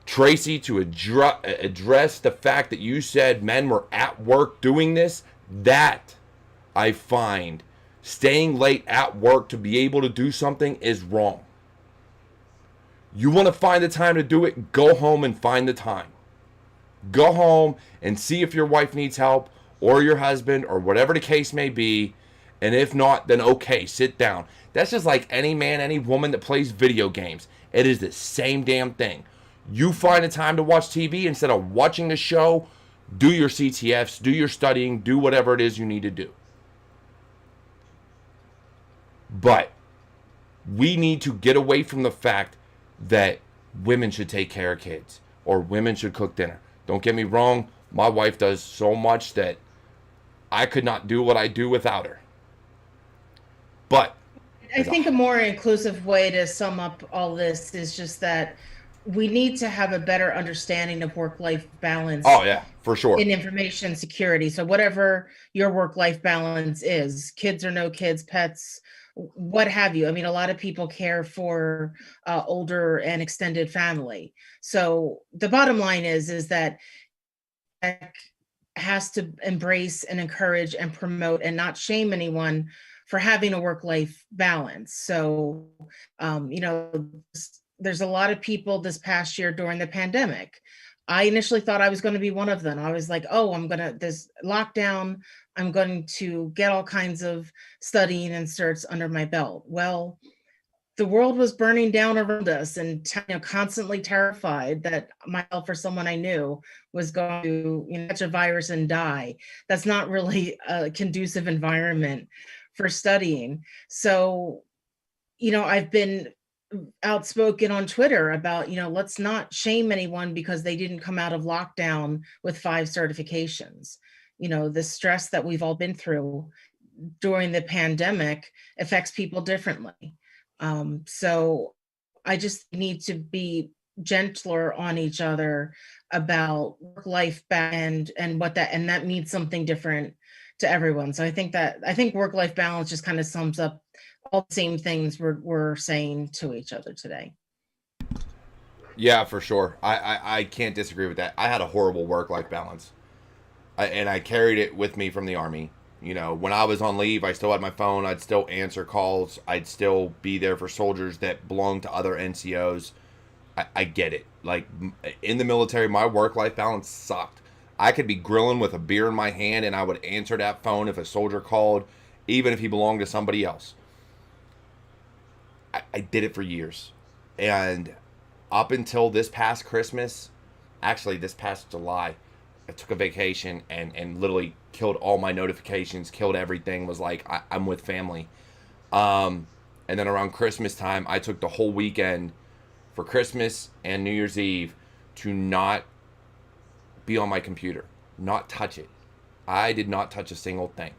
Tracy, to address the fact that you said men were at work doing this, that I find staying late at work to be able to do something is wrong. You want to find the time to do it, go home and find the time. Go home and see if your wife needs help, or your husband, or whatever the case may be. And if not, then okay, sit down. That's just like any man, any woman that plays video games. It is the same damn thing. You find a time to watch TV instead of watching the show. Do your CTFs, do your studying, do whatever it is you need to do. But we need to get away from the fact that women should take care of kids or women should cook dinner. Don't get me wrong, my wife does so much that I could not do what I do without her. But I think a more inclusive way to sum up all this is just that we need to have a better understanding of work-life balance. Oh yeah, for sure. In information security. So whatever your work-life balance is, kids or no kids, pets, what have you. I mean, a lot of people care for older and extended family. So the bottom line is that tech has to embrace and encourage and promote and not shame anyone for having a work-life balance. So, you know, there's a lot of people this past year during the pandemic. I initially thought I was going to be one of them. I was like, oh, this lockdown, I'm going to get all kinds of studying and certs under my belt. Well, the world was burning down around us, and constantly terrified that myself or someone I knew was going to catch a virus and die. That's not really a conducive environment for studying. So, I've been outspoken on Twitter about, let's not shame anyone because they didn't come out of lockdown with 5 certifications. The stress that we've all been through during the pandemic affects people differently. So I just need to be gentler on each other about work-life balance and that means something different to everyone. So I think work-life balance just kind of sums up all the same things we're saying to each other today. Yeah, for sure. I can't disagree with that. I had a horrible work-life balance. And I carried it with me from the Army. When I was on leave, I still had my phone. I'd still answer calls. I'd still be there for soldiers that belonged to other NCOs. I get it. Like, in the military, my work-life balance sucked. I could be grilling with a beer in my hand, and I would answer that phone if a soldier called, even if he belonged to somebody else. I did it for years. And up until this past Christmas, actually this past July, I took a vacation and literally killed all my notifications, killed everything, was like, I'm with family. And then around Christmas time, I took the whole weekend for Christmas and New Year's Eve to not be on my computer, not touch it. I did not touch a single thing.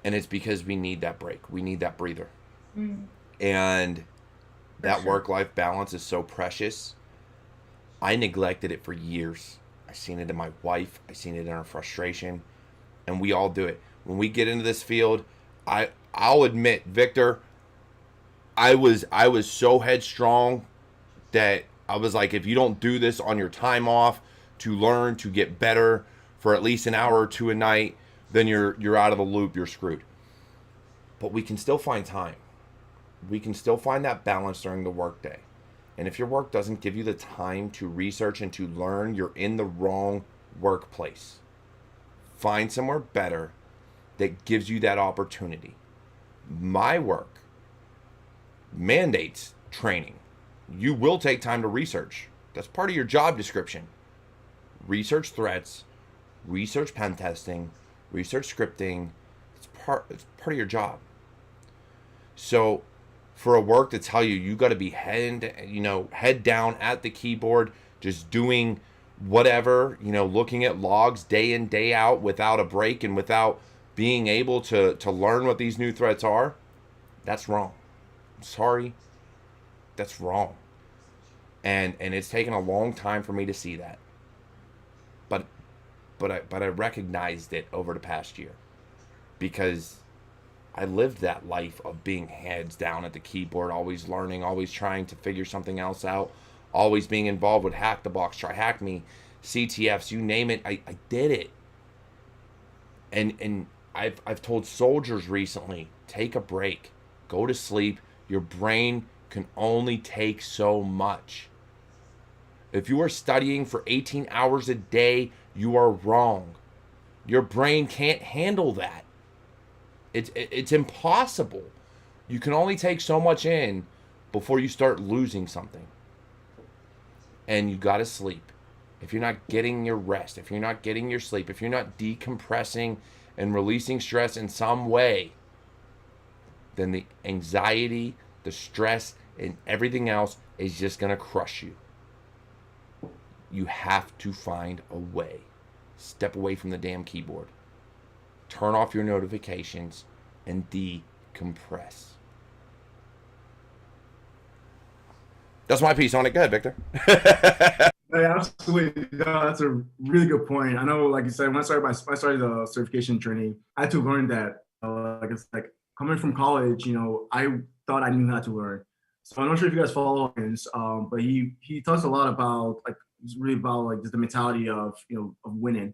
And it's because we need that break. We need that breather. Mm. And that work-life balance is so precious. I neglected it for years. I've seen it in my wife. I've seen it in our frustration. And we all do it. When we get into this field, I'll admit, Victor, I was so headstrong that I was like, if you don't do this on your time off to learn, to get better for at least an hour or two a night, then you're out of the loop, you're screwed. But we can still find time. We can still find that balance during the workday. And if your work doesn't give you the time to research and to learn, you're in the wrong workplace. Find somewhere better that gives you that opportunity. My work mandates training. You will take time to research. That's part of your job description. Research threats, research pen testing, research scripting. It's part of your job. So for a work to tell you got to be head down at the keyboard, just doing whatever, looking at logs day in, day out without a break and without being able to learn what these new threats are, that's wrong. I'm sorry. That's wrong. And it's taken a long time for me to see that. But I recognized it over the past year because I lived that life of being heads down at the keyboard, always learning, always trying to figure something else out, always being involved with Hack the Box, Try Hack Me, CTFs, you name it. I did it. And I've told soldiers recently, take a break, go to sleep. Your brain can only take so much. If you are studying for 18 hours a day, you are wrong. Your brain can't handle that. It's impossible. You can only take so much in before you start losing something. And you got to sleep. If you're not getting your rest, if you're not getting your sleep, if you're not decompressing and releasing stress in some way, then the anxiety, the stress, and everything else is just going to crush you. You have to find a way. Step away from the damn keyboard. Turn off your notifications and decompress. That's my piece on it. Go ahead, Victor. Yeah, absolutely. No, that's a really good point. I know, like you said, when I started the certification training, I had to learn that coming from college, I thought I knew how to learn. So I'm not sure if you guys follow him, but he talks a lot about like it's really about like just the mentality of of winning,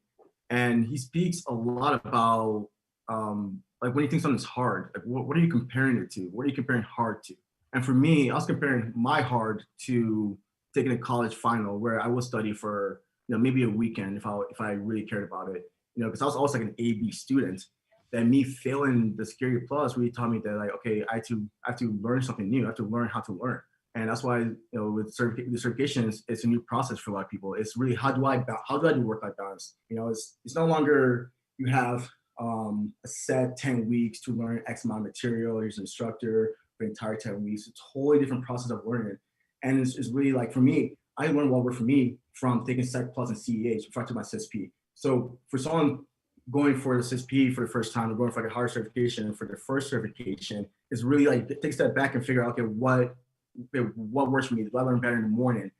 and he speaks a lot about like when you think something's hard, like what are you comparing it to? What are you comparing hard to? And for me, I was comparing my hard to taking a college final where I would study for maybe a weekend if I really cared about it, because I was always like an A/B student. That me failing the Security Plus really taught me that like okay, I have to learn something new. I have to learn how to learn. And that's why with the certifications, it's a new process for a lot of people. It's really how do I do work-life balance? It's no longer you have a set 10 weeks to learn X amount of material. There's an instructor for the entire 10 weeks. It's a totally different process of learning. And it's really like for me, I learned what worked for me from taking Psych Plus and CEH before I took my CSP. So for someone going for the CSP for the first time or going for like a hard certification for the first certification is really like take a step back and figure out, okay, what works for me? Do I learn better in the morning?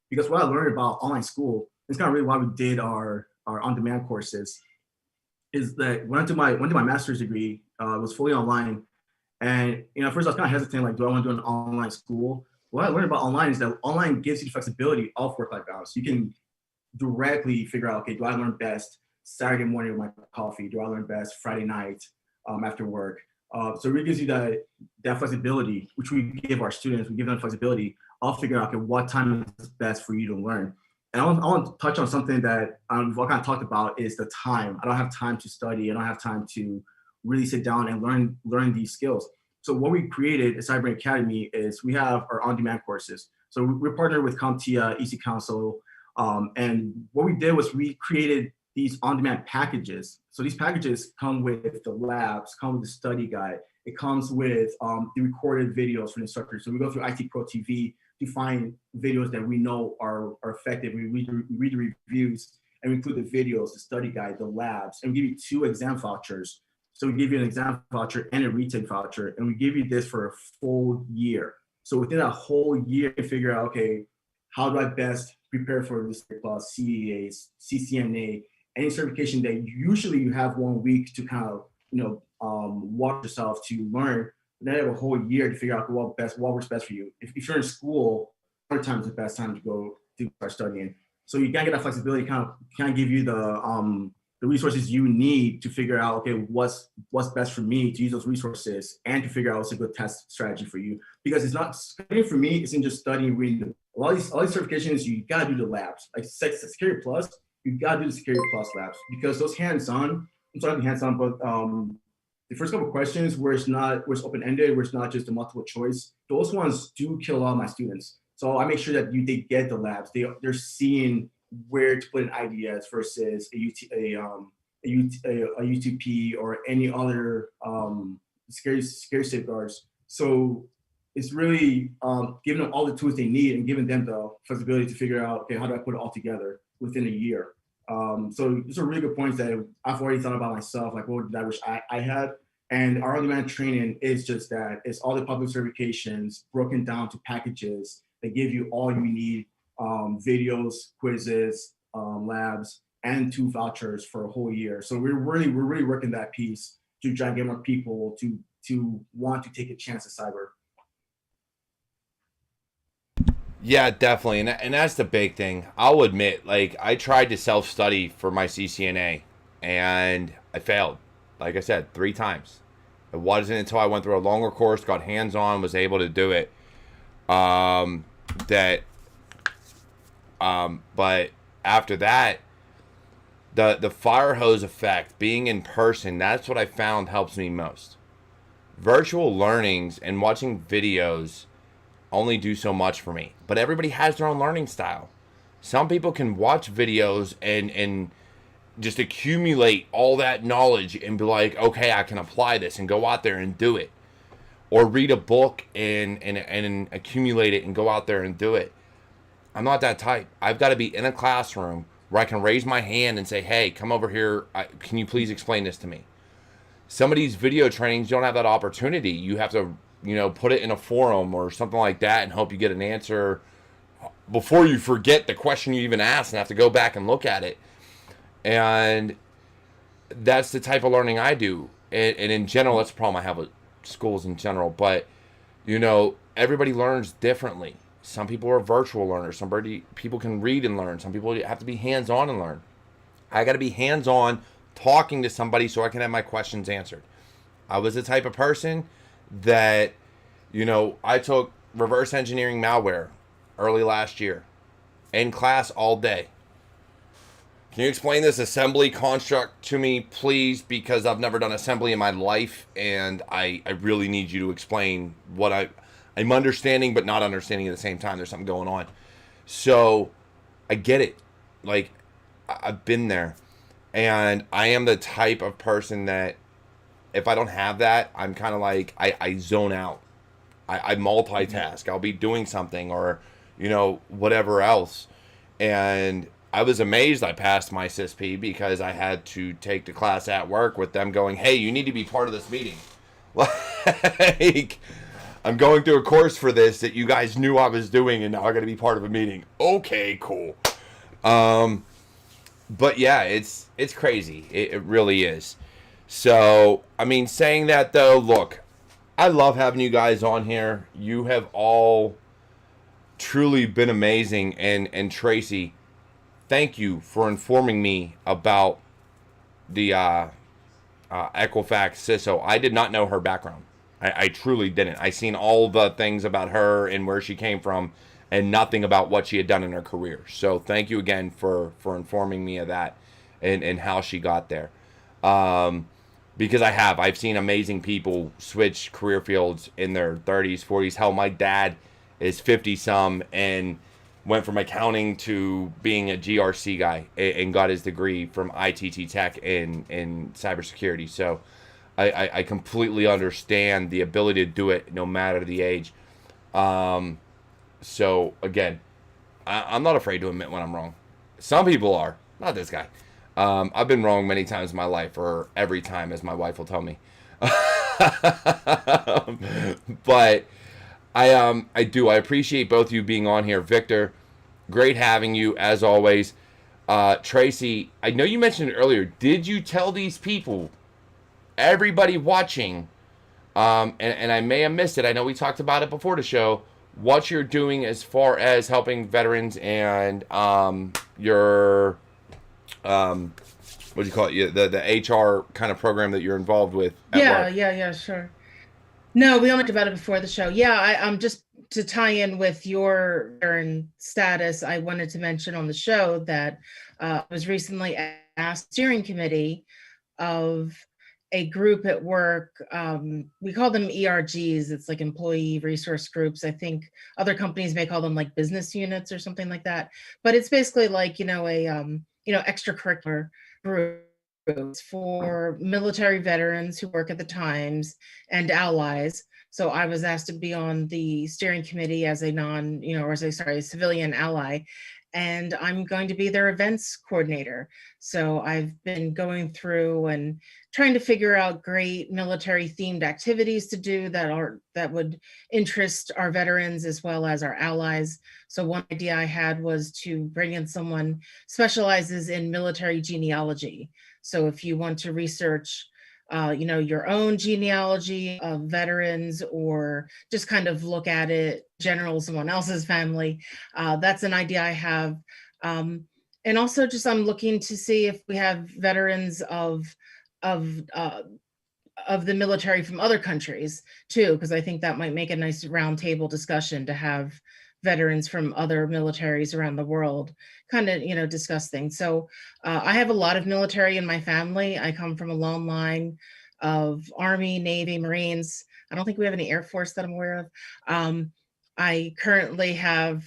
Because what I learned about online school, it's kind of really why we did our on-demand courses, is that when I did my master's degree, it was fully online. And at first I was kind of hesitant, like, do I want to do an online school? What I learned about online is that online gives you the flexibility of work-life balance. You can directly figure out, okay, do I learn best Saturday morning with my coffee? Do I learn best Friday night after work? So it really gives you that flexibility, which we give our students. We give them flexibility. I'll figure out, okay, what time is best for you to learn. And I want to touch on something that we've all kind of talked about is the time. I don't have time to study. I don't have time to really sit down and learn these skills. So what we created at Cyber Academy is we have our on-demand courses. So we're partnered with CompTIA, EC Council, and what we did was we created these on-demand packages. So these packages come with the labs, come with the study guide. It comes with the recorded videos from the instructors. So we go through IT Pro TV to find videos that we know are effective. We read the reviews and we include the videos, the study guide, the labs, and we give you 2 exam vouchers. So we give you an exam voucher and a retake voucher, and we give you this for a full year. So within that whole year, you figure out, okay, how do I best prepare for this plus CEAs, CCNA, any certification that usually you have 1 week to kind of, watch yourself to learn. And then you have a whole year to figure out what works best for you. If you're in school, summer time is the best time to go to start studying. So you gotta get that flexibility, kind of give you the resources you need to figure out, okay, what's best for me to use those resources and to figure out what's a good test strategy for you. Because it's not studying for me, isn't just studying, reading. All these certifications, you gotta do the labs. Like Security Plus, you gotta do the Security Plus labs because those hands-on, I'm sorry, hands-on, but the first couple of questions where it's open-ended, where it's not just a multiple choice, those ones do kill all my students. So I make sure that they get the labs. They're seeing where to put in ideas versus a UTP or any other scary safeguards. So it's really giving them all the tools they need and giving them the flexibility to figure out, okay, how do I put it all together within a year? So these are really good points that I've already thought about myself, like what did I wish I had? And our on-demand training is just that. It's all the public certifications broken down to packages that give you all you need, videos, quizzes, labs, and 2 vouchers for a whole year. So we're really working that piece to try and get more people to want to take a chance at cyber. Yeah, definitely. And that's the big thing. I'll admit, like, I tried to self-study for my CCNA, and I failed. Like I said, 3 times. It wasn't until I went through a longer course, got hands-on, was able to do it, but after that, the fire hose effect, being in person, that's what I found helps me most. Virtual learnings and watching videos only do so much for me. But everybody has their own learning style. Some people can watch videos and just accumulate all that knowledge and be like, okay, I can apply this and go out there and do it. Or read a book and accumulate it and go out there and do it. I'm not that type. I've got to be in a classroom where I can raise my hand and say, hey, come over here. Can you please explain this to me? Some of these video trainings don't have that opportunity. You have to, put it in a forum or something like that and hope you get an answer before you forget the question you even asked and have to go back and look at it. And that's the type of learning I do. And in general, that's the problem I have schools in general, but you know, everybody learns differently. Some people are virtual learners. People can read and learn. Some people have to be hands-on and learn. I got to be hands-on talking to somebody so I can have my questions answered. I was the type of person that, you know, I took reverse engineering malware early last year in class all day. Can you explain this assembly construct to me, please? Because I've never done assembly in my life, and I really need you to explain what I'm understanding but not understanding at the same time. There's something going on. So I get it. Like, I've been there. And I am the type of person that if I don't have that, I'm kind of like, I zone out. I multitask. I'll be doing something or, you know, whatever else. And I was amazed I passed my CISP because I had to take the class at work with them going, hey, you need to be part of this meeting. Like, I'm going through a course for this that you guys knew I was doing and now I'm going to be part of a meeting. Okay, cool. But yeah, it's crazy. It really is. So, I mean, saying that though, look, I love having you guys on here. You have all truly been amazing. And Tracy, thank you for informing me about the Equifax CISO. I did not know her background. I truly didn't. I seen all the things about her and where she came from and nothing about what she had done in her career. So thank you again for informing me of that and how she got there. Because I've seen amazing people switch career fields in their 30s, 40s. Hell, my dad is 50-some and went from accounting to being a GRC guy and got his degree from ITT Tech in cybersecurity. So I completely understand the ability to do it no matter the age. So again, I'm not afraid to admit when I'm wrong. Some people are, not this guy. I've been wrong many times in my life, or every time, as my wife will tell me. But I appreciate both of you being on here. Victor, great having you as always. Tracy, I know you mentioned it earlier. Did you tell these people, everybody watching, and I may have missed it, I know we talked about it before the show, what you're doing as far as helping veterans and your what do you call it? The HR kind of program that you're involved with at work. Yeah, sure. No, we only talked about it before the show. Yeah, I'm just to tie in with your veteran status. I wanted to mention on the show that I was recently asked steering committee of a group at work. We call them ERGs. It's like employee resource groups. I think other companies may call them like business units or something like that. But it's basically like, a extracurricular groups for military veterans who work at the Times and allies. So I was asked to be on the steering committee as a civilian ally. And I'm going to be their events coordinator. So I've been going through and trying to figure out great military themed activities to do that would interest our veterans as well as our allies. So one idea I had was to bring in someone specializes in military genealogy. So if you want to research your own genealogy of veterans, or just kind of look at it general someone else's family. That's an idea I have. And also just I'm looking to see if we have veterans of the military from other countries too, because I think that might make a nice roundtable discussion to have veterans from other militaries around the world kind of, discuss things. So I have a lot of military in my family. I come from a long line of Army, Navy, Marines. I don't think we have any Air Force that I'm aware of. I currently have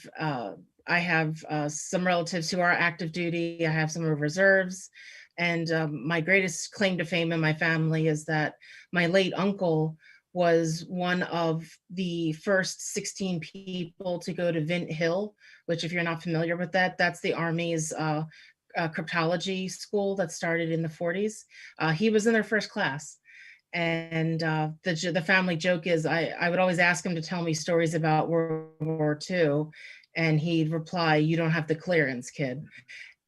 some relatives who are active duty. I have some of reserves. And my greatest claim to fame in my family is that my late uncle was one of the first 16 people to go to Vint Hill, which if you're not familiar with that, that's the Army's cryptology school that started in the 40s. He was in their first class. And the family joke is I would always ask him to tell me stories about World War II. And he'd reply, "You don't have the clearance, kid."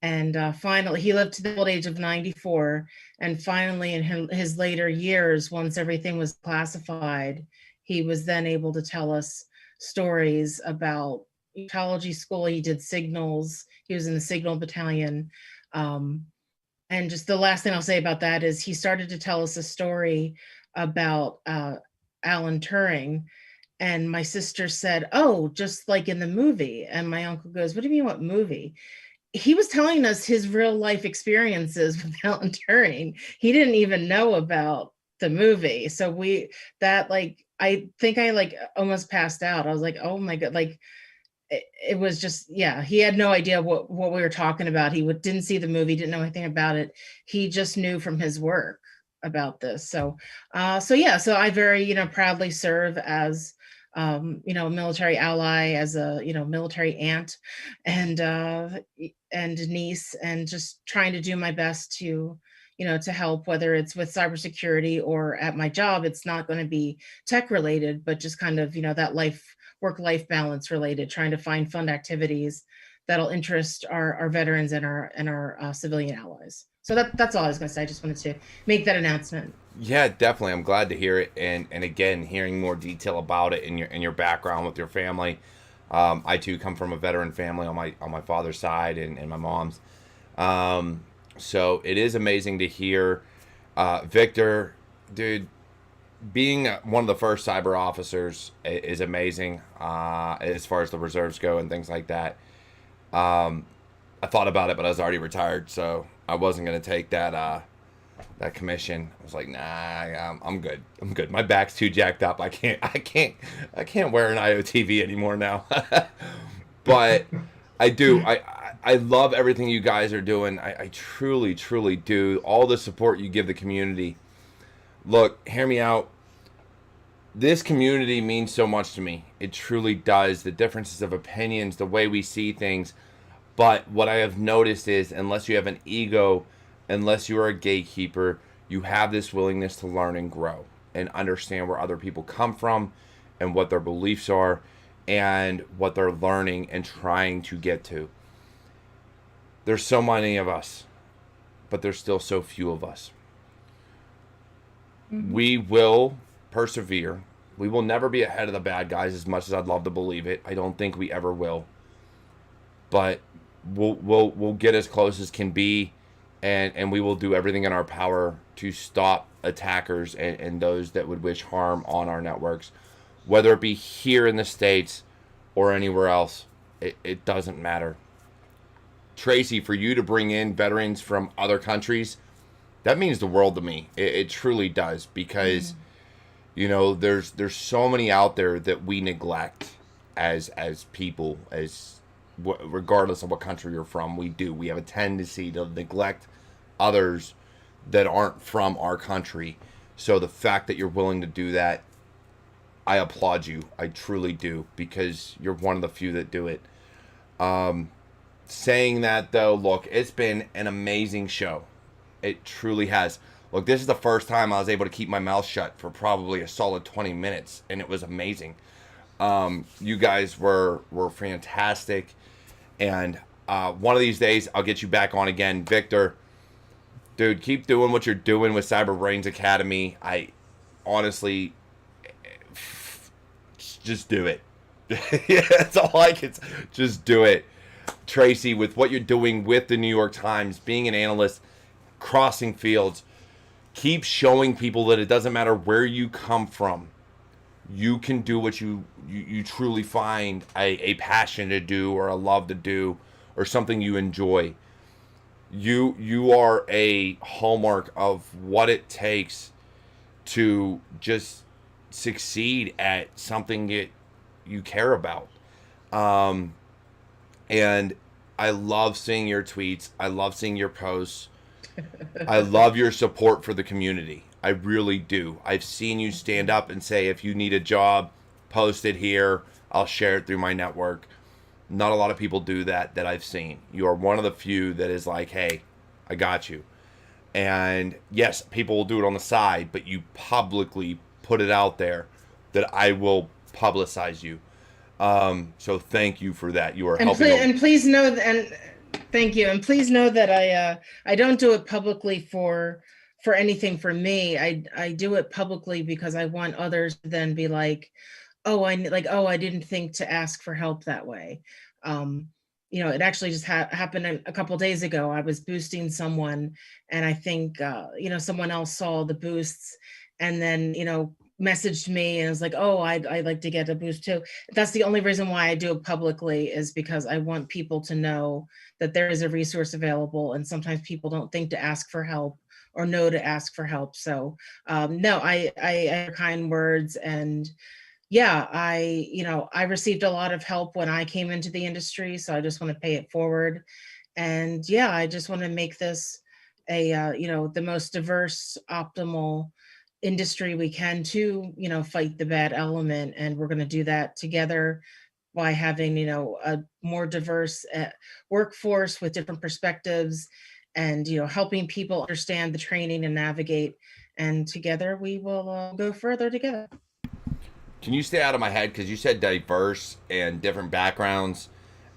And finally, he lived to the old age of 94. And finally, in his later years, once everything was classified, he was then able to tell us stories about ecology school. He did signals. He was in the signal battalion. And just the last thing I'll say about that is he started to tell us a story about Alan Turing. And my sister said, "Oh, just like in the movie." And my uncle goes, "What do you mean, what movie?" He was telling us his real life experiences with Alan Turing. He didn't even know about the movie. So I think I like almost passed out. I was like, oh my God, like it was just, yeah, he had no idea what we were talking about. He didn't see the movie, didn't know anything about it. He just knew from his work about this. So so I very, proudly serve as a military ally, as a, military aunt and niece, and just trying to do my best to, to help, whether it's with cybersecurity or at my job. It's not going to be tech related, but just kind of, that work-life balance related, trying to find fun activities that'll interest our veterans and our civilian allies. So that's all I was going to say. I just wanted to make that announcement. Yeah, definitely. I'm glad to hear it, and again, hearing more detail about it in your background with your family. I too come from a veteran family on my father's side and my mom's. So it is amazing to hear, Victor, dude. Being one of the first cyber officers is amazing, as far as the reserves go and things like that. I thought about it, but I was already retired, so I wasn't going to take that commission. I was like, nah, I'm good. I'm good. My back's too jacked up. I can't wear an IOTV anymore now. But I do. I love everything you guys are doing. I truly, truly do. All the support you give the community. Look, hear me out. This community means so much to me. It truly does. The differences of opinions, the way we see things. But what I have noticed is, unless you have an ego, unless you are a gatekeeper, you have this willingness to learn and grow and understand where other people come from and what their beliefs are and what they're learning and trying to get to. There's so many of us, but there's still so few of us. Mm-hmm. We will persevere. We will never be ahead of the bad guys, as much as I'd love to believe it. I don't think we ever will. But we'll get as close as can be, and we will do everything in our power to stop attackers and those that would wish harm on our networks, whether it be here in the States or anywhere else. It doesn't matter. Tracy, for you to bring in veterans from other countries, that means the world to me. It truly does, because there's so many out there that we neglect as people, regardless of what country you're from. We have a tendency to neglect others that aren't from our country. So the fact that you're willing to do that, I applaud you. I truly do, because you're one of the few that do it. Saying that, though, look, it's been an amazing show. It truly has. Look, this is the first time I was able to keep my mouth shut for probably a solid 20 minutes, and it was amazing. You guys were fantastic, and one of these days I'll get you back on again. Victor, dude, keep doing what you're doing with Cyber Brains Academy. I honestly, just do it. Yeah, that's all I can say. Just do it. Tracy, with what you're doing with the New York Times, being an analyst, crossing fields, keep showing people that it doesn't matter where you come from. You can do what you truly find a passion to do, or a love to do, or something you enjoy. You are a hallmark of what it takes to just succeed at something that you care about. And I love seeing your tweets. I love seeing your posts. I love your support for the community. I really do. I've seen you stand up and say, if you need a job, post it here. I'll share it through my network. Not a lot of people do that I've seen. You are one of the few that is like, hey, I got you. And yes, people will do it on the side, but you publicly put it out there that I will publicize you. So thank you for that. You are helping. And please know, and Thank you. And please know that I don't do it publicly for anything for me. I do it publicly because I want others to then be like, oh, I didn't think to ask for help that way. It actually just happened a couple days ago. I was boosting someone, and I think someone else saw the boosts, and then messaged me and was like, oh, I'd like to get a boost too. That's the only reason why I do it publicly, is because I want people to know that there is a resource available, and sometimes people don't think to ask for help or know to ask for help. So no, I kind words. And yeah, I received a lot of help when I came into the industry, so I just want to pay it forward. And yeah, I just want to make this the most diverse, optimal industry we can to, fight the bad element. And we're going to do that together by having, a more diverse workforce with different perspectives, and, helping people understand the training and navigate. And together we will go further together. Can you stay out of my head? Because you said diverse and different backgrounds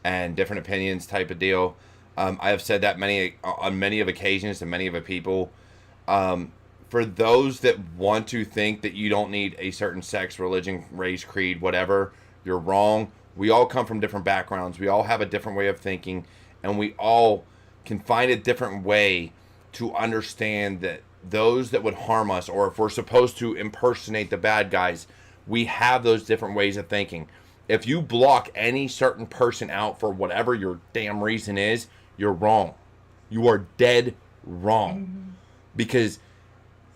and different opinions type of deal. I have said that on many of occasions to many of the people. For those that want to think that you don't need a certain sex, religion, race, creed, whatever, you're wrong. We all come from different backgrounds. We all have a different way of thinking, and we all can find a different way to understand that those that would harm us, or if we're supposed to impersonate the bad guys, we have those different ways of thinking. If you block any certain person out for whatever your damn reason is, you're wrong. You are dead wrong. Mm-hmm. Because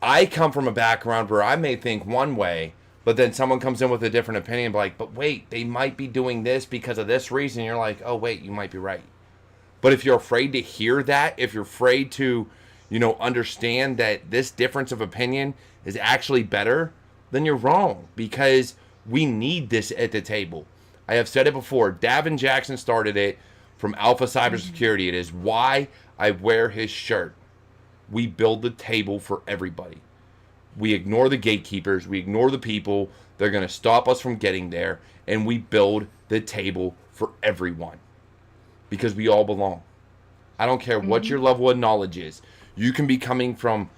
I come from a background where I may think one way, but then someone comes in with a different opinion, like, but wait, they might be doing this because of this reason. You're like, oh, wait, you might be right. But if you're afraid to hear that, if you're afraid to, understand that this difference of opinion is actually better, then you're wrong, because we need this at the table. I have said it before. Davin Jackson started it from Alpha Cybersecurity. It is why I wear his shirt. We build the table for everybody. We ignore the gatekeepers. We ignore the people. They're going to stop us from getting there. And we build the table for everyone, because we all belong. I don't care what your level of knowledge is. You can be coming from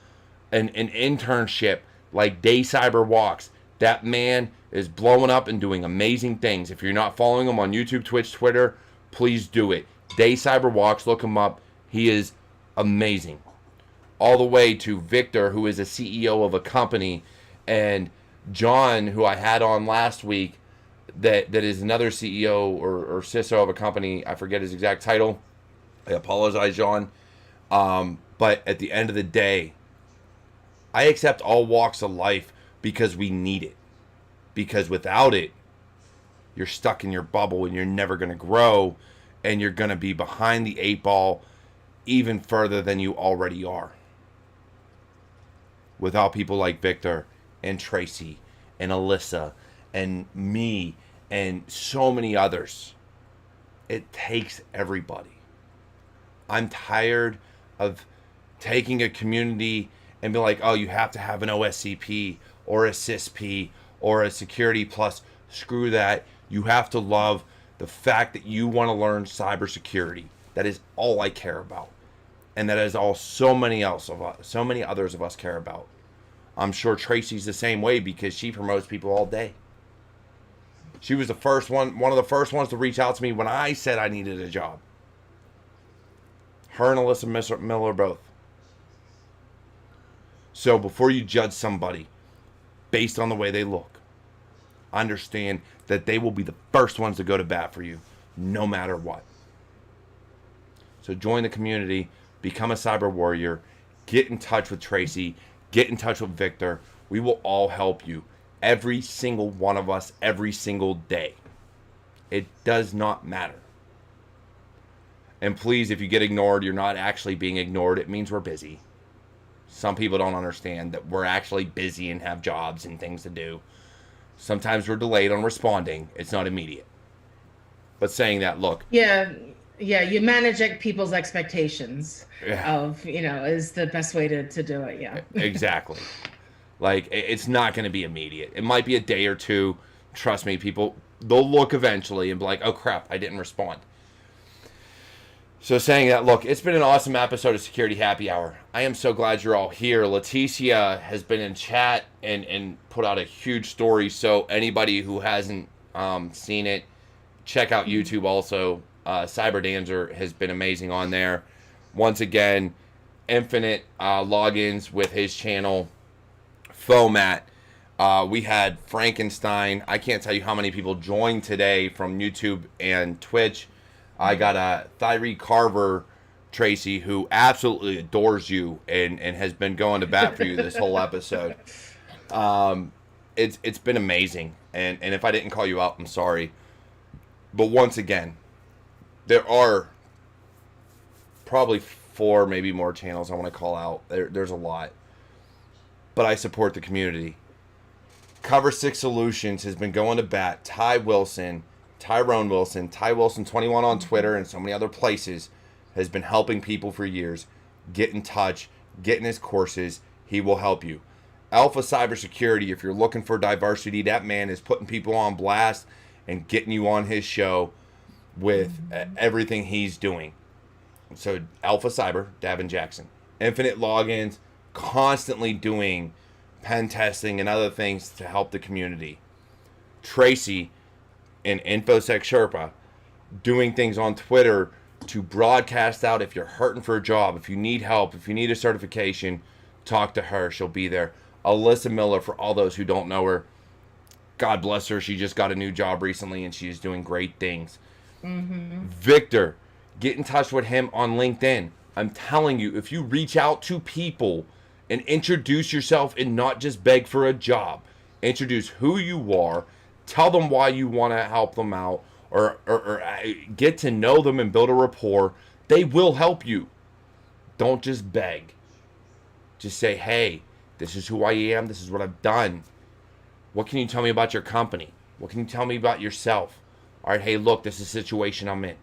an internship like Day Cyber Walks. That man is blowing up and doing amazing things. If you're not following him on YouTube, Twitch, Twitter, please do it. Day Cyber Walks, look him up. He is amazing. All the way to Victor, who is a CEO of a company, and John, who I had on last week, that is another CEO or CISO of a company. I forget his exact title. I apologize, John. But at the end of the day, I accept all walks of life because we need it. Because without it, you're stuck in your bubble and you're never going to grow, and you're going to be behind the 8 ball even further than you already are. Without people like Victor and Tracy and Alyssa and me and so many others, it takes everybody. I'm tired of taking a community and be like, oh, you have to have an OSCP or a CISP or a Security Plus. Screw that. You have to love the fact that you want to learn cybersecurity. That is all I care about. And that is all so many others of us care about. I'm sure Tracy's the same way, because she promotes people all day. She was one of the first ones to reach out to me when I said I needed a job. Her and Alyssa Miller both. So before you judge somebody based on the way they look, understand that they will be the first ones to go to bat for you, no matter what. So join the community, become a cyber warrior, get in touch with Tracy, get in touch with Victor. We will all help you. Every single one of us, every single day. It does not matter. And please, if you get ignored, you're not actually being ignored. It means we're busy. Some people don't understand that we're actually busy and have jobs and things to do. Sometimes we're delayed on responding. It's not immediate. But saying that, look. Yeah, you manage people's expectations of, is the best way to do it, yeah. Exactly. Like, it's not going to be immediate. It might be a day or two. Trust me, people, they'll look eventually and be like, oh crap, I didn't respond. So saying that, look, it's been an awesome episode of Security Happy Hour. I am so glad you're all here. Leticia has been in chat and put out a huge story. So anybody who hasn't seen it, check out YouTube also. CyberDancer has been amazing on there. Once again, infinite logins with his channel. Fomat. We had Frankenstein. I can't tell you how many people joined today from YouTube and Twitch. I got a Thyre Carver, Tracy, who absolutely adores you and has been going to bat for you this whole episode. It's been amazing. And if I didn't call you out, I'm sorry. But once again, there are probably 4, maybe more channels I want to call out. There's a lot. But I support the community. Cover 6 Solutions has been going to bat. Tyrone Wilson, Ty Wilson 21 on Twitter and so many other places, has been helping people for years. Get in touch, get in his courses. He will help you. Alpha Cybersecurity, if you're looking for diversity, that man is putting people on blast and getting you on his show with everything he's doing. So Alpha Cyber, Davin Jackson. Infinite Logins, constantly doing pen testing and other things to help the community. Tracy and InfoSec Sherpa, doing things on Twitter to broadcast out if you're hurting for a job, if you need help, if you need a certification, talk to her. She'll be there. Alyssa Miller, for all those who don't know her, God bless her. She just got a new job recently and she is doing great things. Victor, get in touch with him on LinkedIn. I'm telling you, if you reach out to people and introduce yourself and not just beg for a job, introduce who you are, tell them why you want to help them out, or get to know them and build a rapport, they will help you. Don't just beg. Just say, hey, this is who I am. This is what I've done. What can you tell me about your company? What can you tell me about yourself? All right, hey, look, this is a situation I'm in.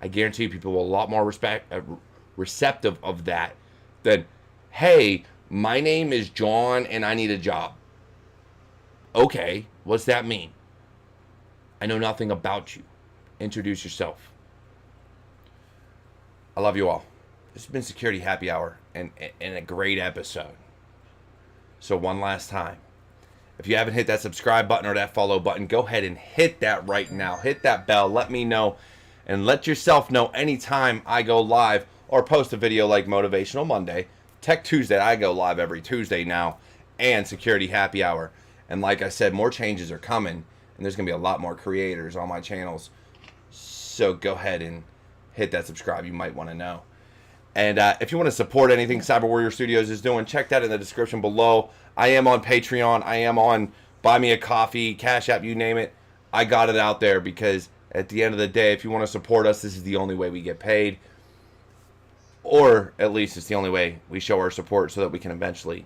I guarantee you people will a lot more receptive of that than, hey, my name is John and I need a job. Okay, what's that mean? I know nothing about you. Introduce yourself. I love you all. This has been Security Happy Hour and a great episode. So one last time, if you haven't hit that subscribe button or that follow button, go ahead and hit that right now. Hit that bell. Let me know. And let yourself know anytime I go live or post a video like Motivational Monday. Tech Tuesday, I go live every Tuesday now. And Security Happy Hour. And like I said, more changes are coming. And there's going to be a lot more creators on my channels. So go ahead and hit that subscribe. You might want to know. And if you want to support anything CyberWarriorStudios is doing, check that in the description below. I am on Patreon. I am on Buy Me a Coffee, CashApp, you name it. I got it out there because at the end of the day, if you want to support us, this is the only way we get paid. Or at least it's the only way we show our support so that we can eventually